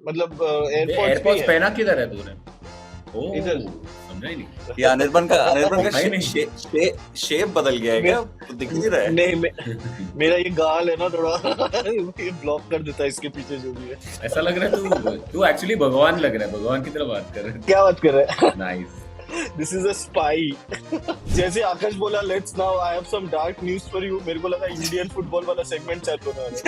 मतलब एयरपोर्ट्स पे ही एयरपोर्ट्स है पहना किधर है तूने? इधर। ओह, समझा ही नहीं। ये अनिर्बन का नहीं, नहीं। शेप बदल गया है मे, क्या? तो दिख नहीं रहा है। नहीं मेरा ये गाल है ना थोड़ा ये ब्लॉक कर देता है इसके पीछे जो भी है। ऐसा लग रहा है तू एक्चुअली भगवान लग रहा है, भगवान की तरह बात कर रहा क्या बात कर रहा है? है। Nice. This is a spy. जैसे आकाश बोला let's now I have some dark news for you, मेरे को लगा इंडियन फुटबॉल वाला सेगमेंट चालू होने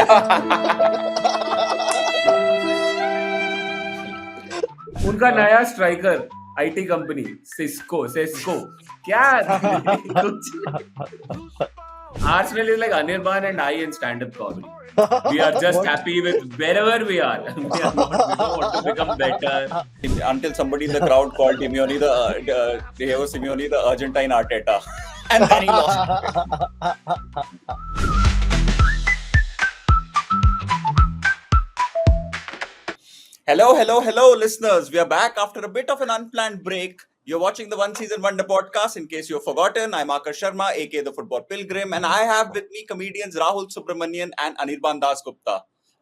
उनका नया स्ट्राइकर आईटी कंपनी सेस्को क्या कुछ Arsenal is like Anirban and I in stand-up comedy. We are just What? happy with wherever we are. We don't want to become better. Until somebody in the crowd called Simeone Diego Simeone the Argentine Arteta, and then he lost. Hello, listeners. We are back after a bit of an unplanned break. You're watching the One Season Wonder podcast. In case you've forgotten, I'm Akash Sharma, aka the Football Pilgrim, and I have with me comedians Rahul Subramanian and Anirban Das Gupta.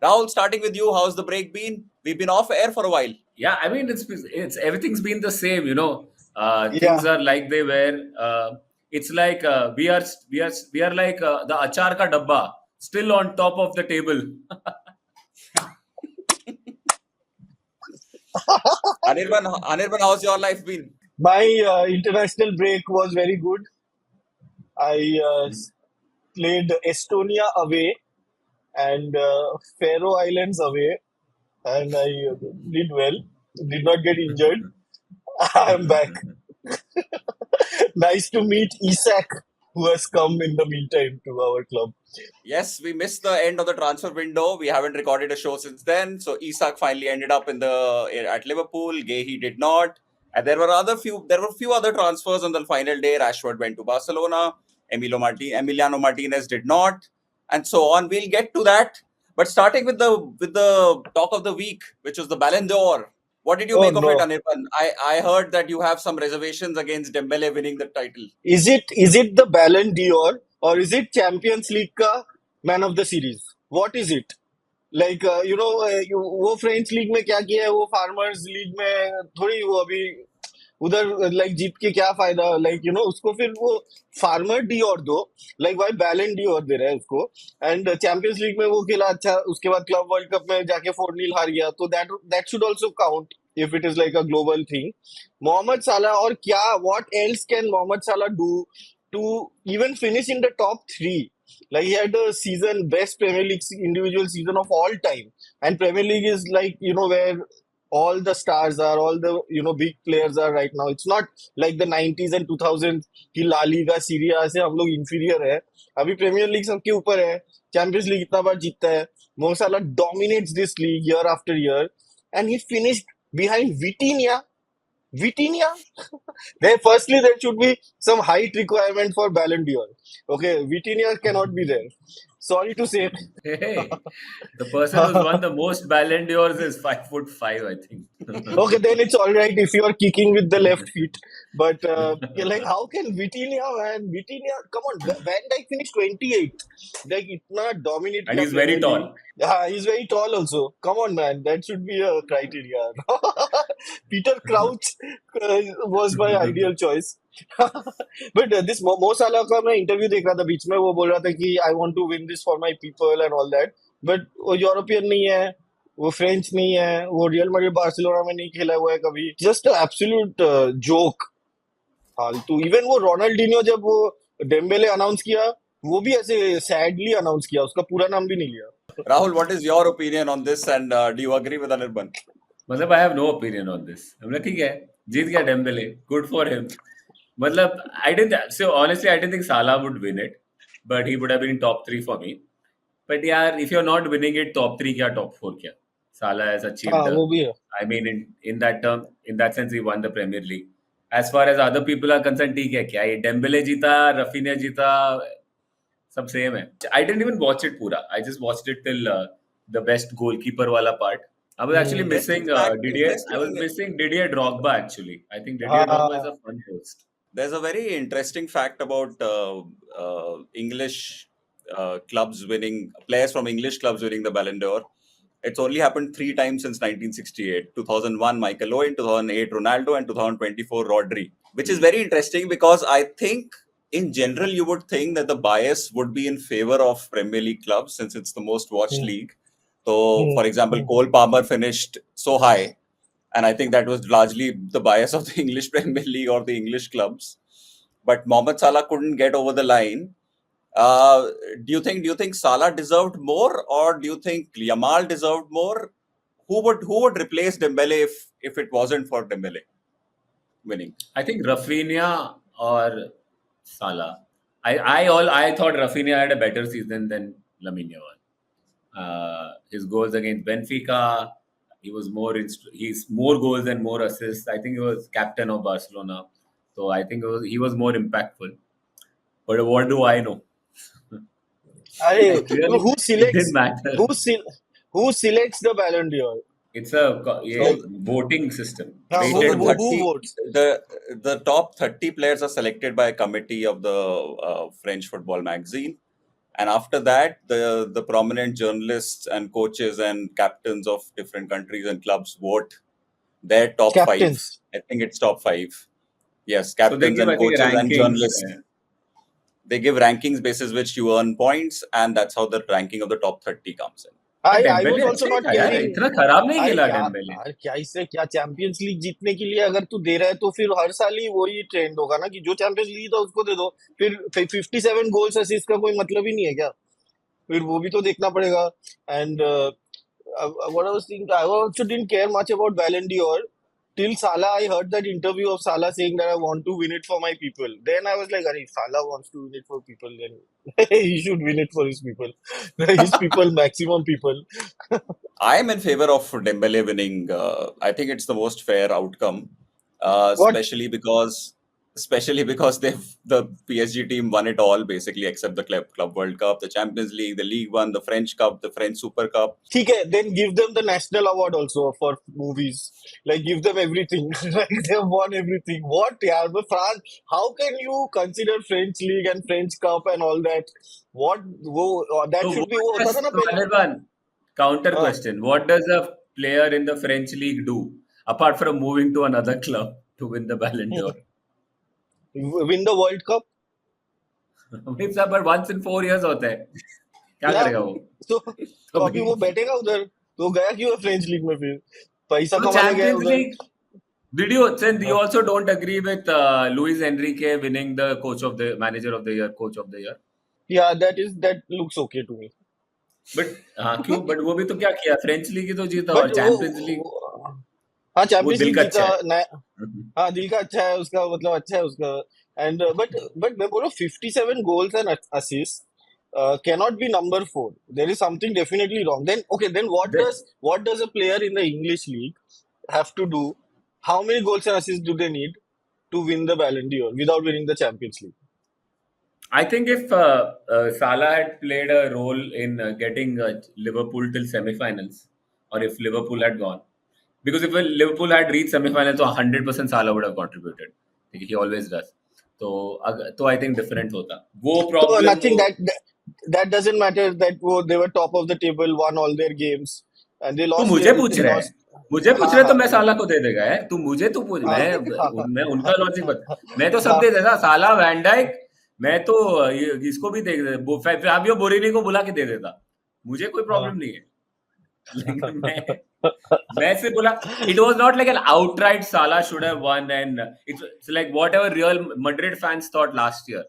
Rahul, starting with you, how's the break been? We've been off air for a while. Yeah, I mean it's everything's been the same, you know. Yeah. Things are like they were. It's like we are like the achar ka dabba still on top of the table. Anirban, how's your life been? My international break was very good. I played Estonia away and Faroe Islands away, and I did well. Did not get injured. I'm back. Nice to meet Isak, who has come in the meantime to our club. Yes, we missed the end of the transfer window. We haven't recorded a show since then. So Isak finally ended up at Liverpool. Gahey did not. And there were a few other transfers on the final day. Rashford went to Barcelona. Emiliano Martinez did not, and so on. We'll get to that. But starting with the talk of the week, which was the Ballon d'Or. What did you Oh make of it, no! Anirban? I heard that you have some reservations against Dembele winning the title. Is it the Ballon d'Or or is it Champions League का Man of the Series? What is it? Like वो French league में क्या किया है, वो farmers league में थोड़ी वो अभी उधर लाइक जीत के क्या फायदा, लाइक उसको फिर वो फार्मर डी और दो, लाइक भाई बैलन डी और दे रहा है उसको। एंड चैंपियंस लीग में वो खेला अच्छा, उसके बाद क्लब वर्ल्ड कप में जाके 4-0 हार गया, तो that should also count if it is like a global thing. Mohamed Salah और क्या, what else can Mohamed Salah do to even finish in the top 3? Like he had a season, best Premier League individual season of all time, and Premier League is like where all the stars are, all the big players are right now. It's not like the 90s and 2000s की La Liga, Serie A से हम लोग inferior है। अभी Premier League सबके ऊपर है, Champions League इतना बार जीतता है। Mo Salah dominates this league year after year, and he finished behind Vitinha. Vitinha? Firstly, there should be some height requirement for Ballon d'Or. Okay, Vitinha cannot be there. Sorry to say. Hey, the person who's won the most Ballon d'Ors is 5'5", I think. Okay, then it's all right if you are kicking with the left feet. But you're like, how can Vitinha, man? Vitinha, come on, Van Dijk finished 28th. Like, itna dominate And kiya he's very Premier tall. League. Yeah, he's very tall also. Come on, man. That should be a criteria. Peter Crouch was my ideal choice. But this Mo Salah का मैं interview देख रहा था बीच में, वो बोल रहा था कि I want to win this for my people and all that. But वो यूरोपियन नहीं है, वो फ्रेंच नहीं है, वो रियल मैड्रिड बार्सिलोना में नहीं खेला हुआ है कभी। जस्ट एब्सोल्यूट जोक, फालतू। इवन वो रोनाल्डिनियो जब वो डेम्बेले अनाउंस किया, वो भी ऐसे सैडली अनाउंस किया, उसका पूरा नाम भी नहीं लिया। Rahul, what is your opinion on this, and do you agree with Anirban? मतलब I have no opinion on this. हमने ठीक है, जीत गया डेम्बेले, good for him. मतलब honestly I didn't think Salah would win it, but he would have been in top 3 for me. But यार, if you're not winning it, top 3 क्या, top 4 क्या? Salah has achieved हाँ, वो भी है। I mean, in that sense, he won the Premier League. As far as other people are concerned, ठीक है, क्या ये डेम्बेले जीता, रफीनिया जीता, सब सेम है. I didn't even watch it पूरा. I just watched it till the best goalkeeper वाला part. I was actually missing Didier. I was missing Didier Drogba actually. I think Didier Drogba is a fun host. There's a very interesting fact about English clubs winning, players from English clubs winning the Ballon d'Or. It's only happened 3 times since 1968. 2001, Michael Owen, 2008, Ronaldo, and 2024, Rodri. Which is very interesting because I think in general you would think that the bias would be in favor of Premier League clubs since it's the most watched Hmm. league. So, for example, Hmm. Cole Palmer finished so high, and I think that was largely the bias of the English Premier League or the English clubs. But Mohamed Salah couldn't get over the line. Uh, do you think Salah deserved more, or do you think Yamal deserved more? Who would replace Dembele if it wasn't for Dembele winning? I think Rafinha or Salah. I thought Rafinha had a better season than Lamine Yamal. His goals against Benfica, he's more goals and more assists. I think he was captain of Barcelona, so I think he was more impactful. But what do I know? Clearly, Who it didn't selects matter. who selects the Ballon d'Or? It's a Like, voting system. who So Weighted vote. who votes? the top 30 players are selected by a committee of the French football magazine, and after that, the prominent journalists and coaches and captains of different countries and clubs vote their top five. Captains. I think it's top five. Yes, So they captains give, I and think, coaches and rankings. journalists. They give rankings basis which you earn points, and that's how the ranking of the top 30 comes in. I was Dembélé also अच्छा ही not था यार, caring. इतना खराब नहीं अरे खेला क्या Dembélé. यार, क्या इससे क्या चैंपियंस लीग जीतने के लिए अगर तू दे रहा है तो फिर हर साल ही वही ट्रेंड होगा ना कि जो चैंपियंस लीग था उसको दे दो. फिर 57 गोल्स असिस्ट का कोई मतलब ही नहीं है क्या? फिर वो भी तो देखना पड़ेगा. And what I was thinking, I also didn't care much about Ballon d'Or till Salah. I heard that interview of Salah saying that I want to win it for my people. Then I was like, if Salah wants to win it for people, then he should win it for his people. His people, maximum people. I am in favor of Dembele winning. I think it's the most fair outcome, What? especially because the PSG team won it all basically except the Club World Cup, the Champions League, the League One, the French Cup, the French Super Cup. ठीक है, then give them the national award also for movies. Like give them everything. Like they've won everything. What? Yeah, but France. How can you consider French League and French Cup and all that? What? That So should be. वो what होता does था ना पहले. Anirban, counter हाँ. question? What does a player in the French league do apart from moving to another club to win the Ballon d'Or? Win the World Cup. It's but once in 4 years होता है. क्या Yeah. करेगा वो? तो अभी वो बैठेगा उधर. तो गया क्यों है फ्रेंच लीग में फिर? पैसा So कमाने गया Champions उधर. League. You also don't agree with Luis Enrique winning the manager of the year, coach of the year? Yeah, that looks okay to me. But हाँ क्यों? But वो भी तो क्या किया? फ्रेंच लीग ही तो जीता और But चैंपियंस लीग हाँ वो चैंपियंस दिल लीग का जीता. अच्छा है. हाँ दिल का अच्छा है उसका, मतलब अच्छा है उसका. And but मैं बोलो 57 goals and assists cannot be number 4. There is something definitely wrong. Then what Then- does a player in the English league have to do? How many goals and assists do they need to win the Ballon d'Or without winning the Champions League? I think if Salah had played a role in getting Liverpool till semi-finals, or if Liverpool had gone, because if Liverpool had reached semi-finals, so 100% Salah would have contributed. He always does. तो I think different होता. वो So problem nothing that doesn't matter that they were top of the table, won all their games and they तू lost. मुझे पूछ रहा है. मुझे पूछ रहे तो मैं साला को दे देगा है. तू मुझे तो पूछ मैं उनका लॉजिक बता. मैं तो सब दे देता. साला वैन डाइक मैं तो इसको भी दे देता. फाबियो बोरिनी को बुला के दे देता. मुझे कोई प्रॉब्लम नहीं है. लेकिन मैं से बोला it was not like an outright Salah should have won, and it's like whatever Real Madrid fans thought last year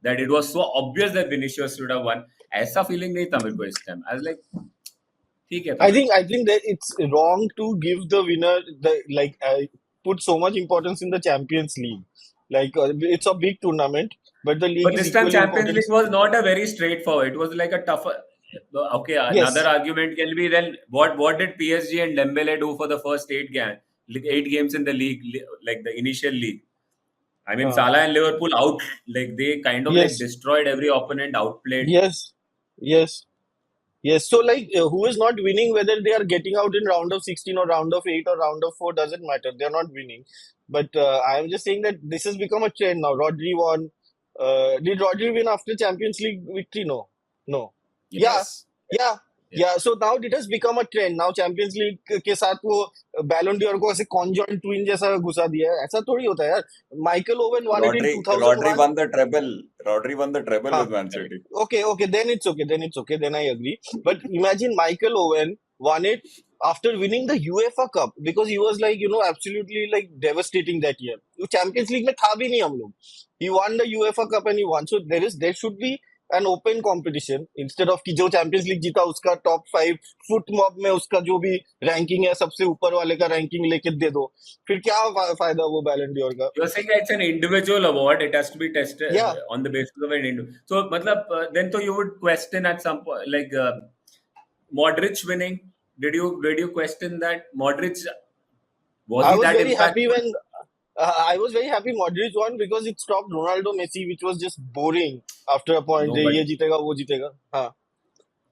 that it was so obvious that Vinicius should have won. ऐसा feeling नहीं था मेरे को इस time. I was like ठीक है. I think that it's wrong to give the winner put so much importance in the Champions League. Like it's a big tournament, but the league But is this time equally Champions important. League was not a very straightforward. It was like a tougher. Okay, Yes. another argument can be then what did PSG and Dembele do for the first 8 games in the league, like the initial league? I mean, Salah and Liverpool they kind of Yes. destroyed every opponent, outplayed. Yes. So who is not winning, whether they are getting out in round of 16 or round of 8 or round of 4, doesn't matter. They are not winning. But I am just saying that this has become a trend now. Rodri won. Did Rodri win after Champions League victory? No. Yes. Yeah. Yeah, so now it has become a trend. Now Champions League के साथ वो Ballon d'Or को ऐसे conjoined twin जैसा घुसा दिया है. ऐसा थोड़ी होता है यार. Michael Owen won it in Rodri 2001. won the treble. Rodri won the treble हाँ, with Man City. okay, then it's okay. Then it's okay. Then I agree. But imagine Michael Owen won it after winning the UEFA Cup because he was like, absolutely like devastating that year. वो Champions League में था भी नहीं हम लोग. He won the UEFA Cup and he won. So there should be an open competition instead of कि जो Champions League जीता उसका top 5 foot mob में उसका जो भी ranking है सबसे ऊपर वाले का ranking लेके दे दो. फिर क्या फायदा वो Ballon d'Or का? You're saying it's an individual award. It has to be tested Yeah. on the basis of an individual. So, matlab, then you would question at some point, like Modric winning. Did you question that Modric was I he was that very happy impactful? when I was very happy Modric won because it stopped Ronaldo Messi, which was just boring after a point. No, but ये जीतेगा वो जीतेगा. हाँ.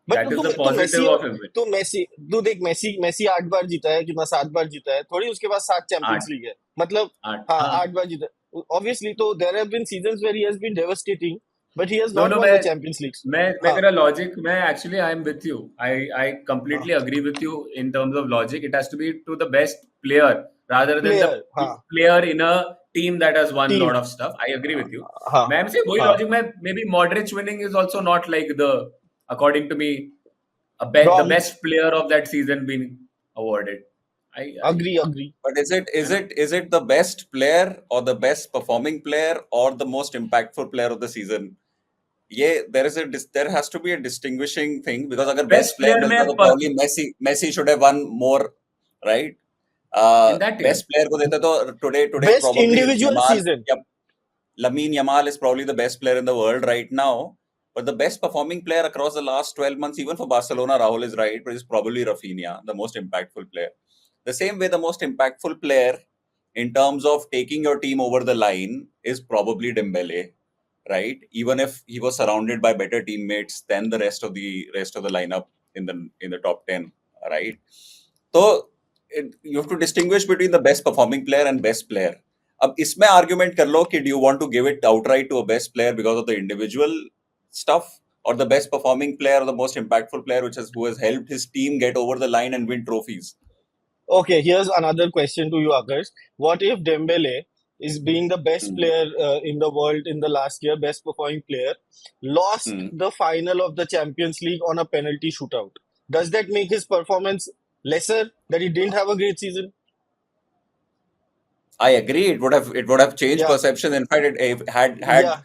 But that is तो the तो positive Messi of him. तो Messi तू देख मेसी 8 बार जीता है कितना 7 बार जीता है थोड़ी उसके पास 7 चैंपियंस 8 लीग है मतलब 8 हाँ हाँ 8 बार जीता है. Obviously तो there have been seasons where he has been devastating but he has No, not no, won the मैं Champions League. मैं हाँ तेरा logic मैं actually I am with you. I completely हाँ agree with you in terms of logic. It has to be to the best player rather than the player हाँ player in a team that has won a lot team of stuff. I agree with you. हाँ मैं से वही हाँ logic में maybe Modric winning is also not like according to me the wrong. best player of that season being awarded. I Agree. But is you know it the best player or the best performing player or the most impactful player of the season? Yeah, there has to be a distinguishing thing because अगर best best player player मिलता में तो probably Messi should have won more, right? in that year. Best player को देते तो today Best probably individual season. Lamine Yamal is probably the best player in the world right now. But the best performing player across the last 12 months, even for Barcelona, Rahul is right, but it's probably Rafinha, the most impactful player. The same way, the most impactful player in terms of taking your team over the line is probably Dembele, right? Even if he was surrounded by better teammates than the rest of the lineup in the top 10, right? So you have to distinguish between the best performing player and best player. अब इसमें argument कर लो कि do you want to give it outright to a best player because of the individual stuff or the best performing player or the most impactful player who has helped his team get over the line and win trophies? Okay, here's another question to you, Akash. What if Dembele is being the best player in the world in the last year, best performing player, lost the final of the Champions League on a penalty shootout? Does that make his performance lesser, that he didn't have a great season? I agree. It would have changed Yeah, perception. In fact, it yeah,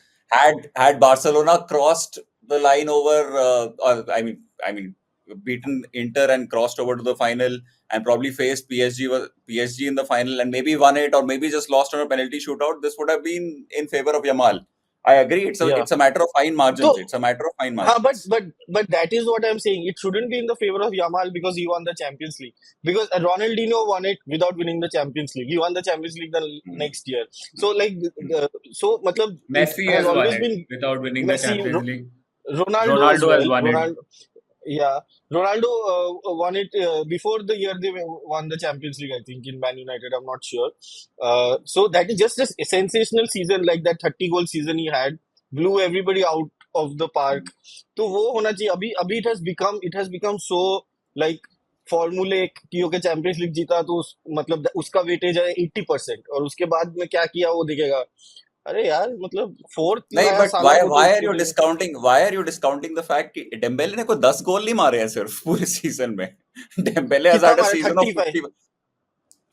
had Barcelona crossed the line over, I mean, beaten Inter and crossed over to the final, and probably faced PSG in the final, and maybe won it, or maybe just lost on a penalty shootout, this would have been in favor of Yamal. I agree. yeah. It's a matter of fine margins. So, It's a matter of fine but margins. that is what I'm saying. It shouldn't be in the favor of Yamal because he won the Champions League. Because Ronaldinho won it without winning the Champions League. He won the Champions League the next year. So matlab, it Messi has has won always it been without winning the Messi, Champions League. Ronaldo as Ronaldo has well. won it. Yeah, Ronaldo won it before the year they won the Champions League. I think in Man United. I'm not sure. So that is just a sensational season, like that 30-goal season he had, blew everybody out of the park. तो वो होना चाहिए. अभी it has become so like फॉर्मूले कि okay champions league जीता तो मतलब उसका वेटेज है 80% और उसके बाद में क्या किया वो दिखेगा. अरे यार मतलब फोर्थ नहीं, लाया but साला को why तो are you discounting the fact कि डेम्बेले ने कोई 10 गोल नहीं मारे हैं सिर्फ पूरे सीजन में. डेम्बेले has कितना had a मारा season of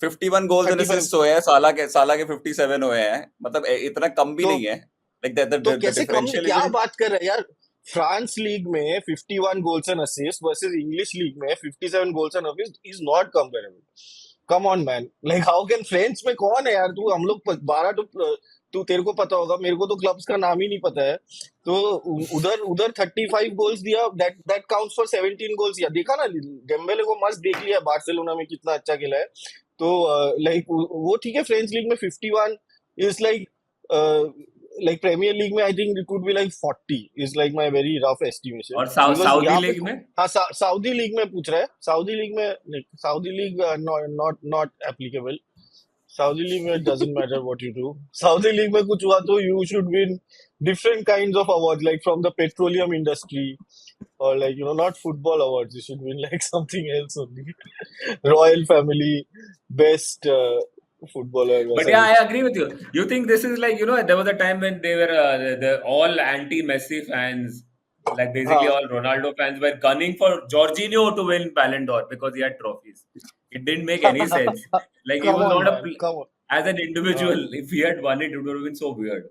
51 goals and 35 assists हुए हैं. साला के 57 हुए हैं. मतलब इतना कम भी तो नहीं है. Like the तो कैसे कम differential क्या isn't. बात कर रहे हैं यार. फ्रांस लीग में 51 goals and assist versus English league में 57 goals and assist is not comparable. Come on man. Like how can French में कौन है यार. तू हम लोग 12 तू तेरे को पता होगा, मेरे को तो क्लब्स का नाम ही नहीं पता है. तो उधर 35 गोल्स दिया. That counts for 17 goals. या देखा ना डेम्बेले को मस्त देख लिया बार्सिलोना में कितना अच्छा खेला है. तो लाइक वो ठीक है. फ्रेंच लीग में 51 इज like Premier League में I think it could be like 40 is like my very rough estimation. और Because सऊदी यहाँ लीग पे में हाँ सऊदी लीग में पूछ रहा है. सऊदी लीग में Saudi league not applicable. Saudi League में it doesn't matter what you do. Saudi League में कुछ हुआ तो you should win different kinds of awards like from the petroleum industry. or like not football awards. You should win like something else only. Royal family, best footballer. But वैसा yeah, I कुछ. agree with you. You think this is like, there was a time when they were the all anti-Messi fans, like basically हाँ. all Ronaldo fans were gunning for Jorginho to win Ballon d'Or because he had trophies. It didn't make any sense. Like he Come was on, not man. Come on. as an हाँ. individual, if he had won it, it would have been so weird.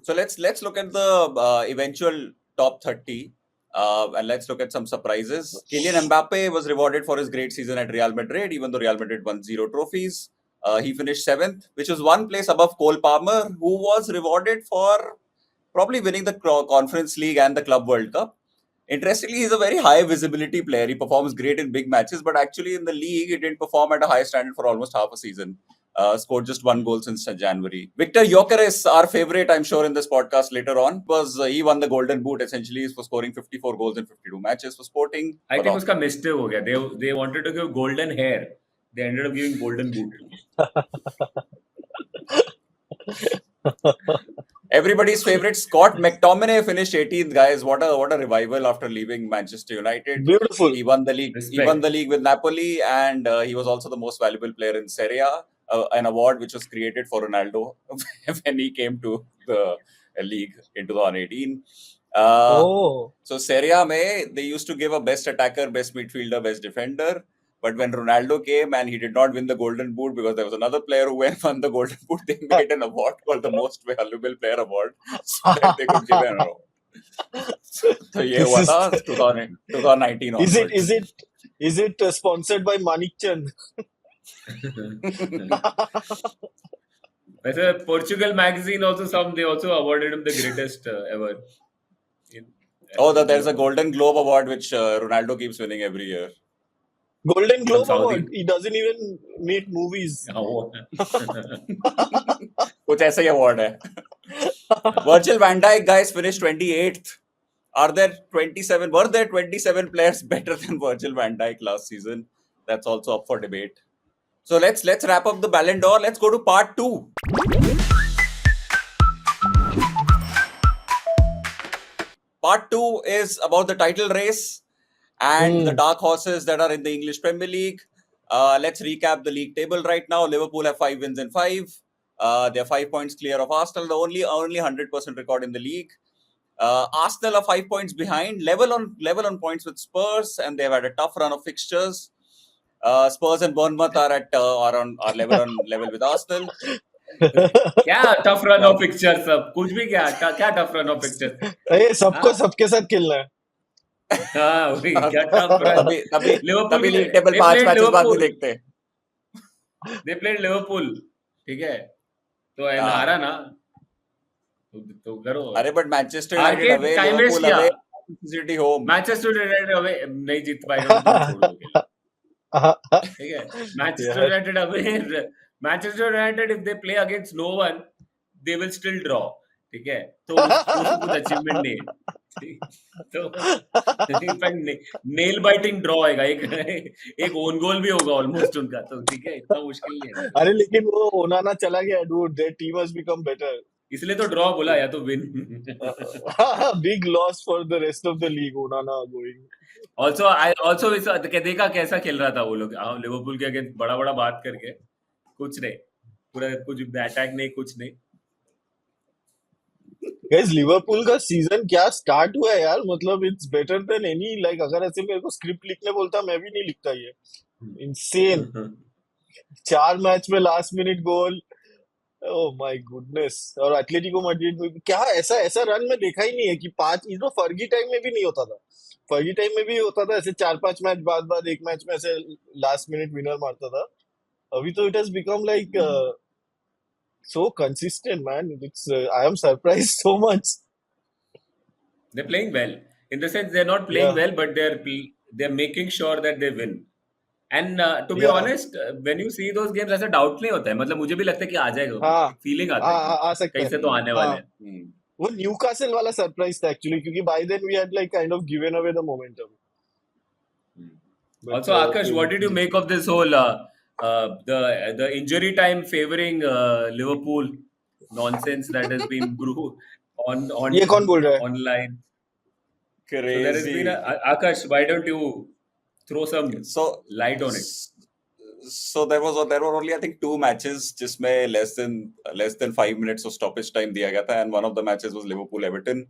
So let's look at the eventual top 30 and let's look at some surprises. Kylian Mbappe was rewarded for his great season at Real Madrid, even though Real Madrid won 0 trophies. He finished 7th, which was one place above Cole Palmer, who was rewarded for probably winning the Conference League and the Club World Cup. Interestingly, he's a very high visibility player. He performs great in big matches, but actually in the league, he didn't perform at a high standard for almost half a season. Scored just 1 goal since January. Victor Gyökeres, our favorite, I'm sure, in this podcast later on, was he won the Golden Boot essentially for scoring 54 goals in 52 matches for Sporting. I think uska mistake ho gaya. They wanted to give golden hair. They ended up giving golden boot. Everybody's favorite Scott McTominay finished 18th, guys. What a revival after leaving Manchester United. Beautiful. He won the league. Respect. He won the league with Napoli, and he was also the most valuable player in Serie A, an award which was created for Ronaldo when he came to the league in 2018. Oh. So Serie A they used to give a best attacker, best midfielder, best defender. But when Ronaldo came and he did not win the Golden Boot because there was another player who won the Golden Boot, they made an award called the Most Valuable Player Award so that they could give an award. So ये हुआ था 2019 onwards. Is it sponsored by Manik Chand? Portugal magazine also they also awarded him the greatest ever. There's a Golden Globe Award which Ronaldo keeps winning every year. Golden Globe Saudi. Award. He doesn't even make movies. कुछ ऐसा ही award है. Virgil van Dijk, guys, finished 28th. Were there 27 players better than Virgil van Dijk last season? That's also up for debate. So let's wrap up the Ballon d'Or. Let's go to part 2. Part 2 is about the title race and the dark horses that are in the English Premier League. Let's recap the league table right now. Liverpool have 5 wins in 5. They're 5 points clear of Arsenal, the only 100% record in the league. Arsenal are 5 points behind, level on points with Spurs, and they've had a tough run of fixtures. Spurs and Bournemouth are level with Arsenal. क्या tough run of pictures सब कुछ भी क्या tough run of pictures अरे सबको सबके साथ खेलना है. हाँ वही क्या tough run. तभी लीग टेबल 5 मैचेस बाद में देखते. They played Liverpool, ठीक है, तो हारा ना तो करो. अरे but Manchester United away, Liverpool away, City home. Manchester United away नहीं जीत पाएगा. ठीक है, Manchester United away. Manchester United, if they play against no one, they will still draw. ठीक है, तो उसको कुछ अचीवमेंट नहीं है. तो नेल बाइटिंग ड्रॉ आएगा, एक ओन गोल भी होगा ऑलमोस्ट उनका, तो ठीक है, इतना मुश्किल नहीं है. अरे लेकिन वो ओनाना चला गया, dude. Their team has become better. इसलिए तो ड्रॉ बोला, या तो win. Big loss for the rest of the league. Onana going. Also देखा कैसा खेल रहा था वो लोग लिवरपूल के अगेंस्ट, बड़ा बात करके कुछ नहीं, पूरा कुछ अटैक नहीं, कुछ नहीं. Guys, लिवरपूल का सीजन क्या स्टार्ट हुआ है यार. मतलब it's better than any. Like अगर ऐसे मेरे को स्क्रिप्ट लिखने बोलता, मैं भी नहीं लिखता ये. इनसेन. 4 मैच में last minute goal. Oh my goodness. और एटलेटिको मैड्रिड में क्या ऐसा रन में देखा ही नहीं है कि 5. फर्गी टाइम में भी नहीं होता था. फर्गी टाइम में भी होता था ऐसे 4-5 मैच बाद एक मैच में ऐसे लास्ट मिनट विनर मारता था. अभी तो it has become like so consistent, man. It's I am surprised so much. They're playing well. In the sense, they're not playing well, but they're making sure that they win. And to be honest, when you see those games, ऐसा doubt नहीं होता है. मतलब मुझे भी लगता है कि आ जाएगा. फीलिंग आता है आ सकता है. कैसे तो आने वाले हैं. वो न्यूकासल वाला सरप्राइज था एक्चुअली, क्योंकि by then we had like kind of given away the momentum. Also, Akash, what did you make of this whole the injury time favoring Liverpool nonsense that has been brewed on ये कौन बोल रहा है? online? So there has been Crazy. Akash, why don't you throw some So, light on it? so there were only I think two matches जिसमें less than 5 minutes of stoppage time दिया गया था, and one of the matches was Liverpool Everton.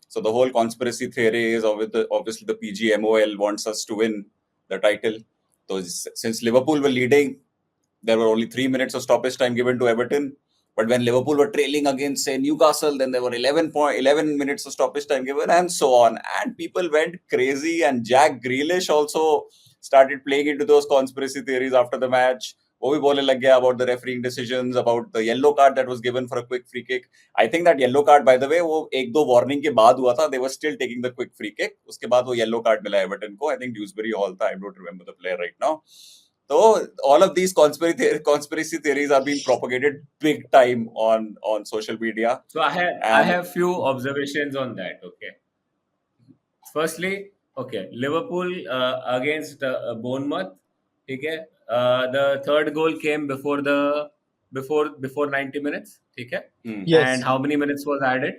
So the whole conspiracy theory is obviously the PGMOL wants us to win the title. So since Liverpool were leading, there were only 3 minutes of stoppage time given to Everton. But when Liverpool were trailing against, say, Newcastle, then there were 11 minutes of stoppage time given, and so on. And people went crazy. And Jack Grealish also started playing into those conspiracy theories after the match. वो भी बोलने लग गया about the refereeing decisions, about the yellow card that was given for a quick free kick. I think that yellow card, by the way, वो एक दो warning के बाद हुआ था. They were still taking the quick free kick. उसके बाद वो yellow card मिला Everton को. I think Dewsbury Hall था. I don't remember the player right now. So all of these conspiracy theories are being propagated big time on social media. So I have few observations on that. Okay. Firstly, okay, Liverpool against Bournemouth. Okay, the third goal came before 90 minutes. Okay, Yes. and how many minutes was added?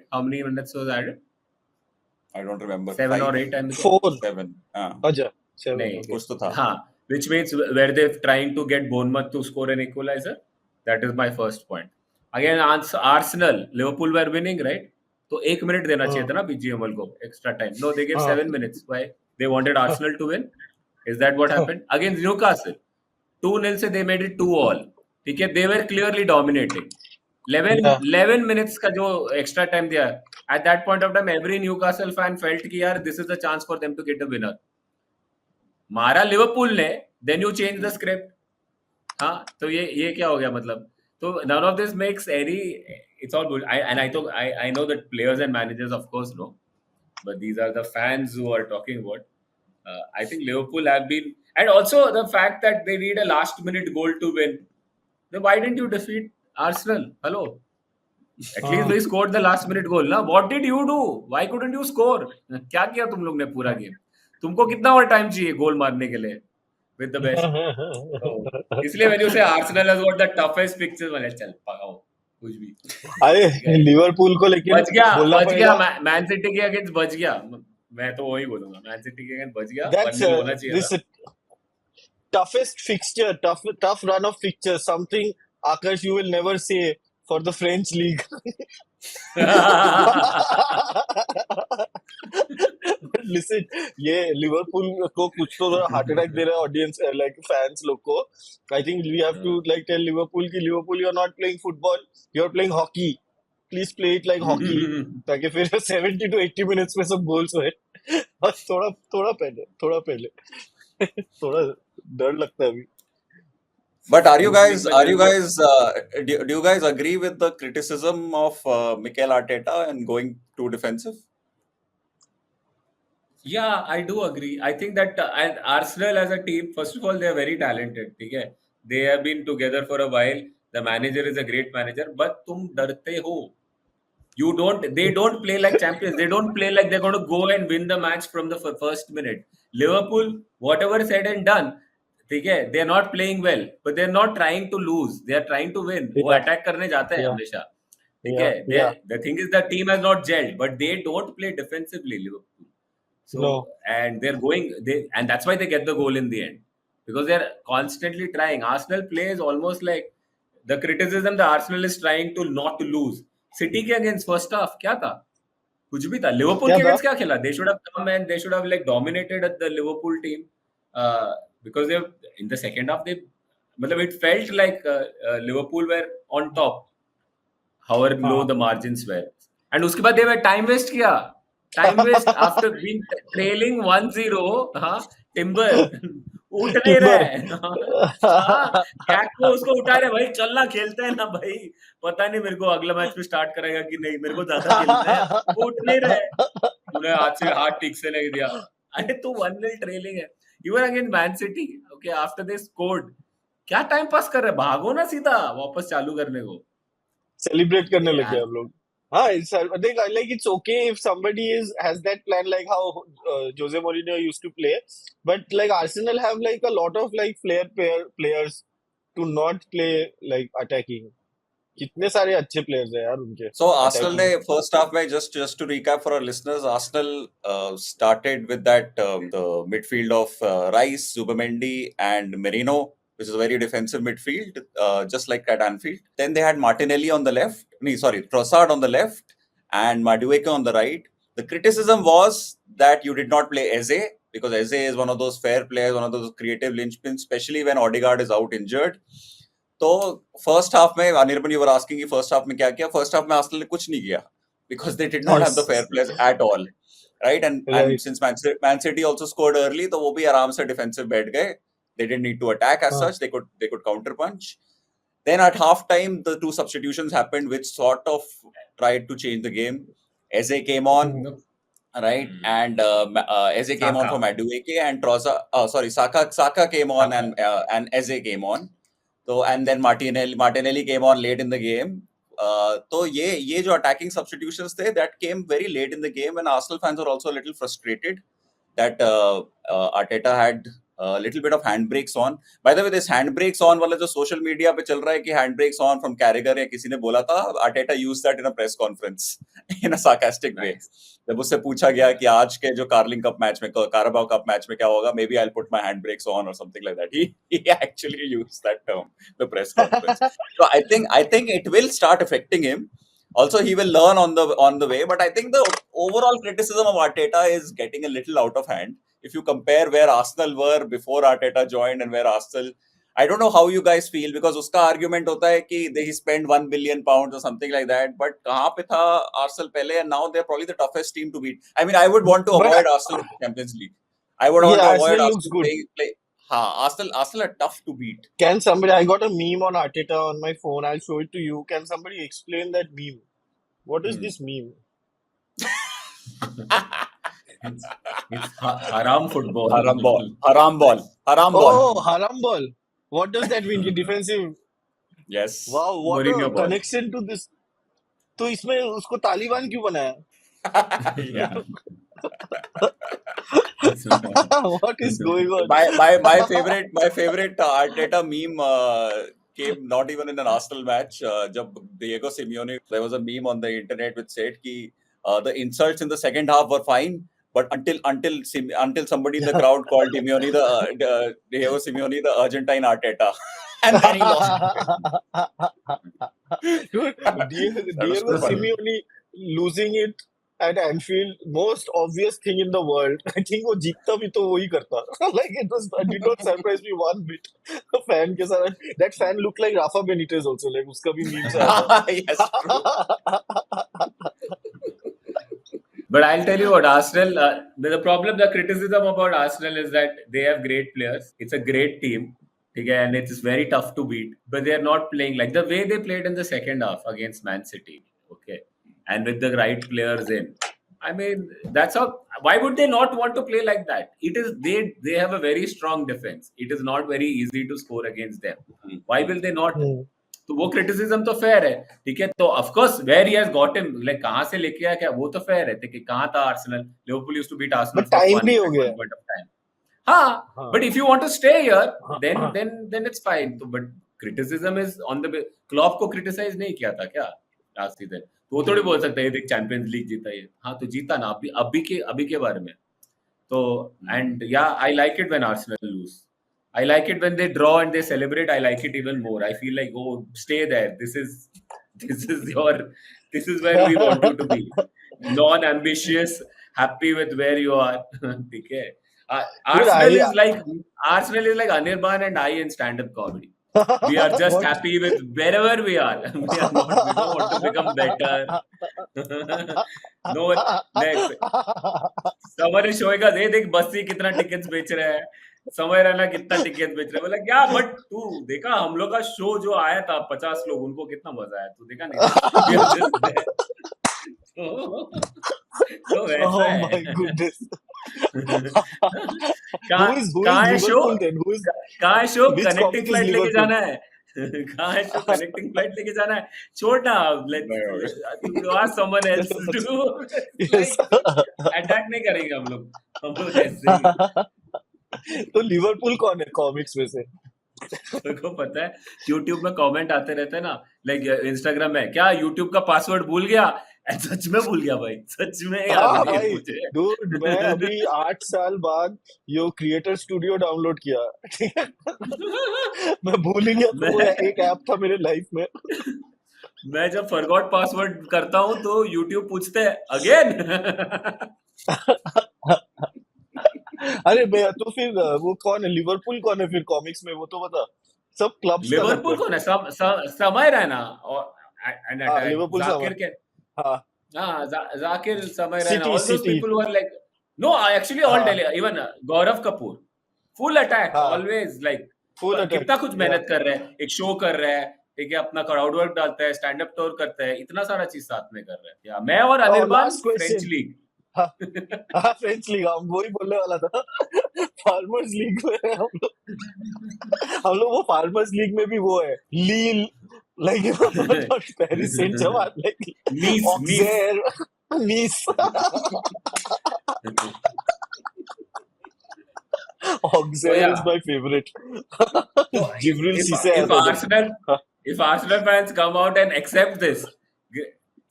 I don't remember. 7 or 8 times. 4. 7. Acha, 7. नहीं, Okay. कुछ तो था. हाँ, which means were they trying to get Bournemouth to score an equalizer? That is my first point. Again, Arsenal, Liverpool were winning, right? तो 1 minute देना चाहिए था ना BGML को extra time. No, they gave 7 minutes. Why? They wanted Arsenal to win. Is that what happened? Against Newcastle, 2-0 से they made it 2-2. ठीक है, they were clearly dominating. 11 minutes का जो extra time दिया, at that point of time, every Newcastle fan felt कि यार this is the chance for them to get a winner. मारा Liverpool ने, then you change the script. हाँ, तो ये क्या हो गया मतलब? So none of this makes any. It's all good. I know that players and managers, of course, know, but these are the fans who are talking about. I think Liverpool have been, and also the fact that they need a last-minute goal to win. Then why didn't you defeat Arsenal? Hello. At least they scored the last-minute goal. ना? What did you do? Why couldn't you score? क्या किया तुम लोग ने पूरा game? तुमको कितना और टाइम चाहिए गोल मारने के लिए? With the best. So, इसलिए when you say Arsenal has got the toughest fixtures, मैंने चल पकाओ कुछ भी. अरे लिवरपूल को लेकिन बच गया बोलना पड़ेगा. मैन सिटी के अगेंस्ट बच गया. मैं तो वही बोलूंगा, मैन सिटी के अगेंस्ट बच गया. That's 1-0 होना चाहिए this था. toughest fixture, tough run of fixtures. Something Akash you will never say for the French league. Listen, ये लिवरपूल को कुछ तो हार्ट अटैक दे रहा है ऑडियंस लाइक फैंस लोग को. I think we have to like tell Liverpool कि Liverpool you are not playing football, you are playing hockey. Please play it like hockey, ताकि फिर 70 to 80 मिनट्स में सब गोल्स होए. बस थोड़ा पहले थोड़ा डर लगता है अभी. But do you guys agree with the criticism of Mikel Arteta and going too defensive? Yeah, I do agree. I think that and Arsenal as a team, first of all, they are very talented. ठीक है, they have been together for a while. The manager is a great manager, but तुम डरते हो. They don't play like champions. They don't play like they're going to go and win the match from the first minute. Liverpool, whatever said and done, ठीक है, they are not playing well, but they are not trying to lose. They are trying to win. वो attack करने जाते हैं हमेशा. ठीक है, the thing is the team has not gelled, but they don't play defensively, Liverpool. So and they're going, and that's why they get the goal in the end, because they're constantly trying. Arsenal plays almost like the criticism the Arsenal is trying to not lose. City के against first half क्या था? कुछ भी था. Liverpool के against क्या खेला? They should have come and they should have like dominated the Liverpool team because they in the second half मतलब it felt like Liverpool were on top, however low the margins were, and उसके बाद they were time waste किया. Time waste after being trailing 1-0. हाँ, Timber उठ नहीं रहा है. को उसको उठा रहे भाई, चलना खेलते हैं ना भाई. पता नहीं मेरे को अगला मैच में स्टार्ट करेगा कि नहीं, मेरे को ज्यादा खेलना है. उठ नहीं रहे. तूने हाथ से हाथ ठीक से नहीं दिया. अरे तू 1-0 ट्रेलिंग है. You were against Man City. Okay, after they scored, क्या टाइम पास कर रहे? भागो ना सीधा वापस चालू करने को. सेलिब्रेट करने लगे हम लोग. हाँ, I think like it's okay if somebody has that plan like how Jose Mourinho used to play, but like Arsenal have like a lot of like players to not play like attacking. कितने सारे अच्छे players हैं यार उनके So Arsenal attacking. ने first half में just to recap for our listeners, Arsenal started with that the midfield of Rice, Zubimendi, and Merino, which is a very defensive midfield, just like at Anfield. Then they had Martinelli on the left, Trossard on the left, and Madueke on the right. The criticism was that you did not play Eze because Eze is one of those fair players, one of those creative linchpins, especially when Odegaard is out injured. तो first half में Anirban you were asking कि first half में क्या किया first half में Arsenal ने कुछ नहीं किया because they did not have the fair players at all right and since Man City also scored early तो वो भी आराम से डिफेंसिव बैठ गए they didn't need to attack as such they could counter punch then at half time the two substitutions happened which sort of tried to change the game. Eze came on right and Eze came on for Madueke and Saka came on and Eze came on. So and then Martinelli came on late in the game. तो ये जो attacking substitutions थे that came very late in the game and Arsenal fans were also a little frustrated that Arteta had a little bit of handbrakes on. By the way, this handbrakes on वाला जो social media पे चल रहा है कि handbrakes on from Carragher या किसी ने बोला था, Arteta used that in a press conference in a sarcastic way. जब उससे पूछा गया कि आज के जो कार्लिंग कप मैच में Carabao कप मैच में क्या होगा, maybe I'll put my handbrakes on or something like that. He actually used that term, the press conference. So I think it will start affecting him. Also, he will learn on the way. But I think the overall criticism of Arteta is getting a little out of hand. If you compare where Arsenal were before Arteta joined and where Arsenal, I don't know how you guys feel because उसका argument होता है कि they spend £1 billion or something like that. But कहाँ पे था Arsenal पहले and now they're probably the toughest team to beat. I mean, I would want to avoid Arsenal in the Champions League. I would want to avoid Arsenal looks good. Play. Arsenal are tough to beat. Can somebody? I got a meme on Arteta on my phone. I'll show it to you. Can somebody explain that meme? What is this meme? It's haram football. Haram ball. Oh, haram ball. What does that mean? Defensive. Yes. Wow, what Mourinho a ball. connection to this. तो इसमें उसको तालिबान क्यों बनाया? Yeah. What is going on? My favorite Arteta meme came not even in an Arsenal match. जब Diego Simeone, there was a meme on the internet which said कि the insults in the second half were fine, but until somebody in the crowd called Simeone Diego Simeone the Argentine Arteta, and then he lost. Dude, Diego Simeone losing it at Anfield, most obvious thing in the world. I think वो जीतता भी तो वही करता. Like it did not surprise me one bit. Fan के साथ that fan looked like Rafa Benitez also. Like उसका भी memes आया. Yes, true. But I'll tell you what, Arsenal, the criticism about Arsenal is that they have great players. It's a great team. Okay, and it's very tough to beat. But they are not playing like the way they played in the second half against Man City. Okay. And with the right players in. I mean, that's how. Why would they not want to play like that? It is they have a very strong defense. It is not very easy to score against them. Why will they not? तो वो criticism तो fair है, ठीक है. तो of course where he has got him, like कहां से लेके आया क्या, वो तो फेयर है कि कहां था Arsenal. Liverpool used to beat Arsenal But time भी हो गया. हाँ, but if you want to stay here, then it's fine. तो but criticism is on the Klopp को क्रिटिसाइज नहीं किया था क्या लास्ट सीजन, तो वो थोड़ी बोल सकता है देख चैंपियंस लीग जीता ये. हाँ तो जीता ना अभी के बारे में. तो एंड या I like it when Arsenal lose. I like it when they draw and they celebrate. I like it even more. I feel like, oh, stay there. This is where we want you to be. Non-ambitious, happy with where you are. Okay. Arsenal is like Anirban and I in stand-up comedy. We are just happy with wherever we are. We don't want to become better. No, somebody showing us, hey, देख बस्सी कितना tickets बेच रहा है, समय रहना कितना ticket बेच रहे हैं. बोला क्या, बट तू देखा हम लोग का शो जो आया था 50 लोग, उनको कितना मजा आया, तू देखा नहीं? तो वैसा है. my goodness. कहाँ है शो? कहाँ है show? Which connecting comic is flight लेके Liverpool? जाना है. कहाँ है शो? कनेक्टिंग फ्लाइट लेके जाना है. छोड़ना, you ask someone else to Yes. Attack नहीं करेंगे हम लोग ऐसे ही. तो लिवरपूल कौन है कॉमिक्स में से? तुमको पता है YouTube में कमेंट आते रहते हैं ना, लाइक Instagram में क्या YouTube का पासवर्ड भूल गया, सच में भूल गया भाई, सच में याद हाँ नहीं है भाई, मुझे। डूड मैं अभी 8 साल बाद यो क्रिएटर स्टूडियो डाउनलोड किया, ठीक है? मैं भूल ही गया तो वो मैं एक ऐप था मेरे लाइफ में। मैं जब फॉरगॉट पासवर्ड करता हूँ तो YouTube पूछते हैं अगेन। अरे मैं तो फिर वो कौन है, लिवरपूल कौन है फिर कॉमिक्स में, वो तो बता। सब क्लब्स का लिवरपूल चक्कर। कौन है? समय रैना और एंड हाँ लिवरपूल जाकिर समय। के, हाँ हाँ, जाकिर समय Raina, city all those city. people were like, no, actually all हाँ Delhi, even Gaurav Kapoor, full attack, हाँ always like, फुल अटैक कितना कुछ या। मेहनत कर रहे हैं, एक शो कर रहे हैं, ठीक है, अपना क्राउड वर्क डालता है, स्टैंड अप टूर करता है, इतना सारा चीज साथ में कर रहे हैं। या मैं और और Anirban last French question. League. हाँ हाँ फ्रेंच लीग, हम वही बोलने वाला था। फार्मर्स लीग में हम लोग वो फार्मर्स लीग में भी वो है Lille, like Paris Saint Germain, like Nice Nice. Auxerre, Nice. तो ऑक्सेर या is my favourite. So Djibril if Cisse आया if था जब। Arsenal हाँ if Arsenal fans come out and accept this,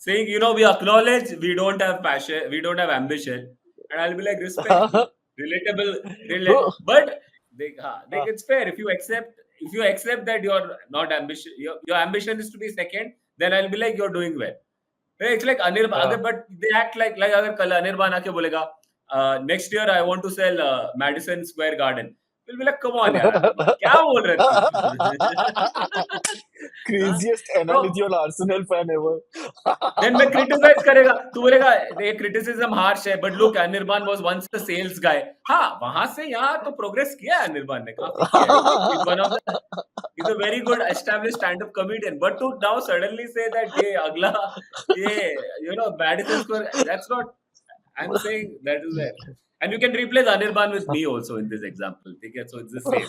saying, we acknowledge we don't have passion, we don't have ambition, and I'll be like, respectful, relatable, bro. but it's fair if you accept that you're not ambition, your ambition is to be second, then I'll be like, you're doing well. It's like हाँ but they act like अगर कल अनिर्बान आके बोलेगा next year I want to sell Madison Square Garden, we'll be like, come on यार, क्या बोल रहे तुम? हाँ? क्रेजिएस्ट तो analogy on Arsenal fan ever. Then मैं क्रिटिसाइज करेगा, तू बोलेगा ये क्रिटिसिज्म हार्श है, but look Anirban was once the sales guy. हाँ, वहां से यहाँ तो प्रोग्रेस किया है अनिर्बान ने, काफी किया है। Is one of the is a very good established stand up comedian, but to now suddenly से दैट ये अगला ये Madison Square, that's not, I am saying that is there, and you can replace Anirban with me also in this example, ठीक है? So it's the same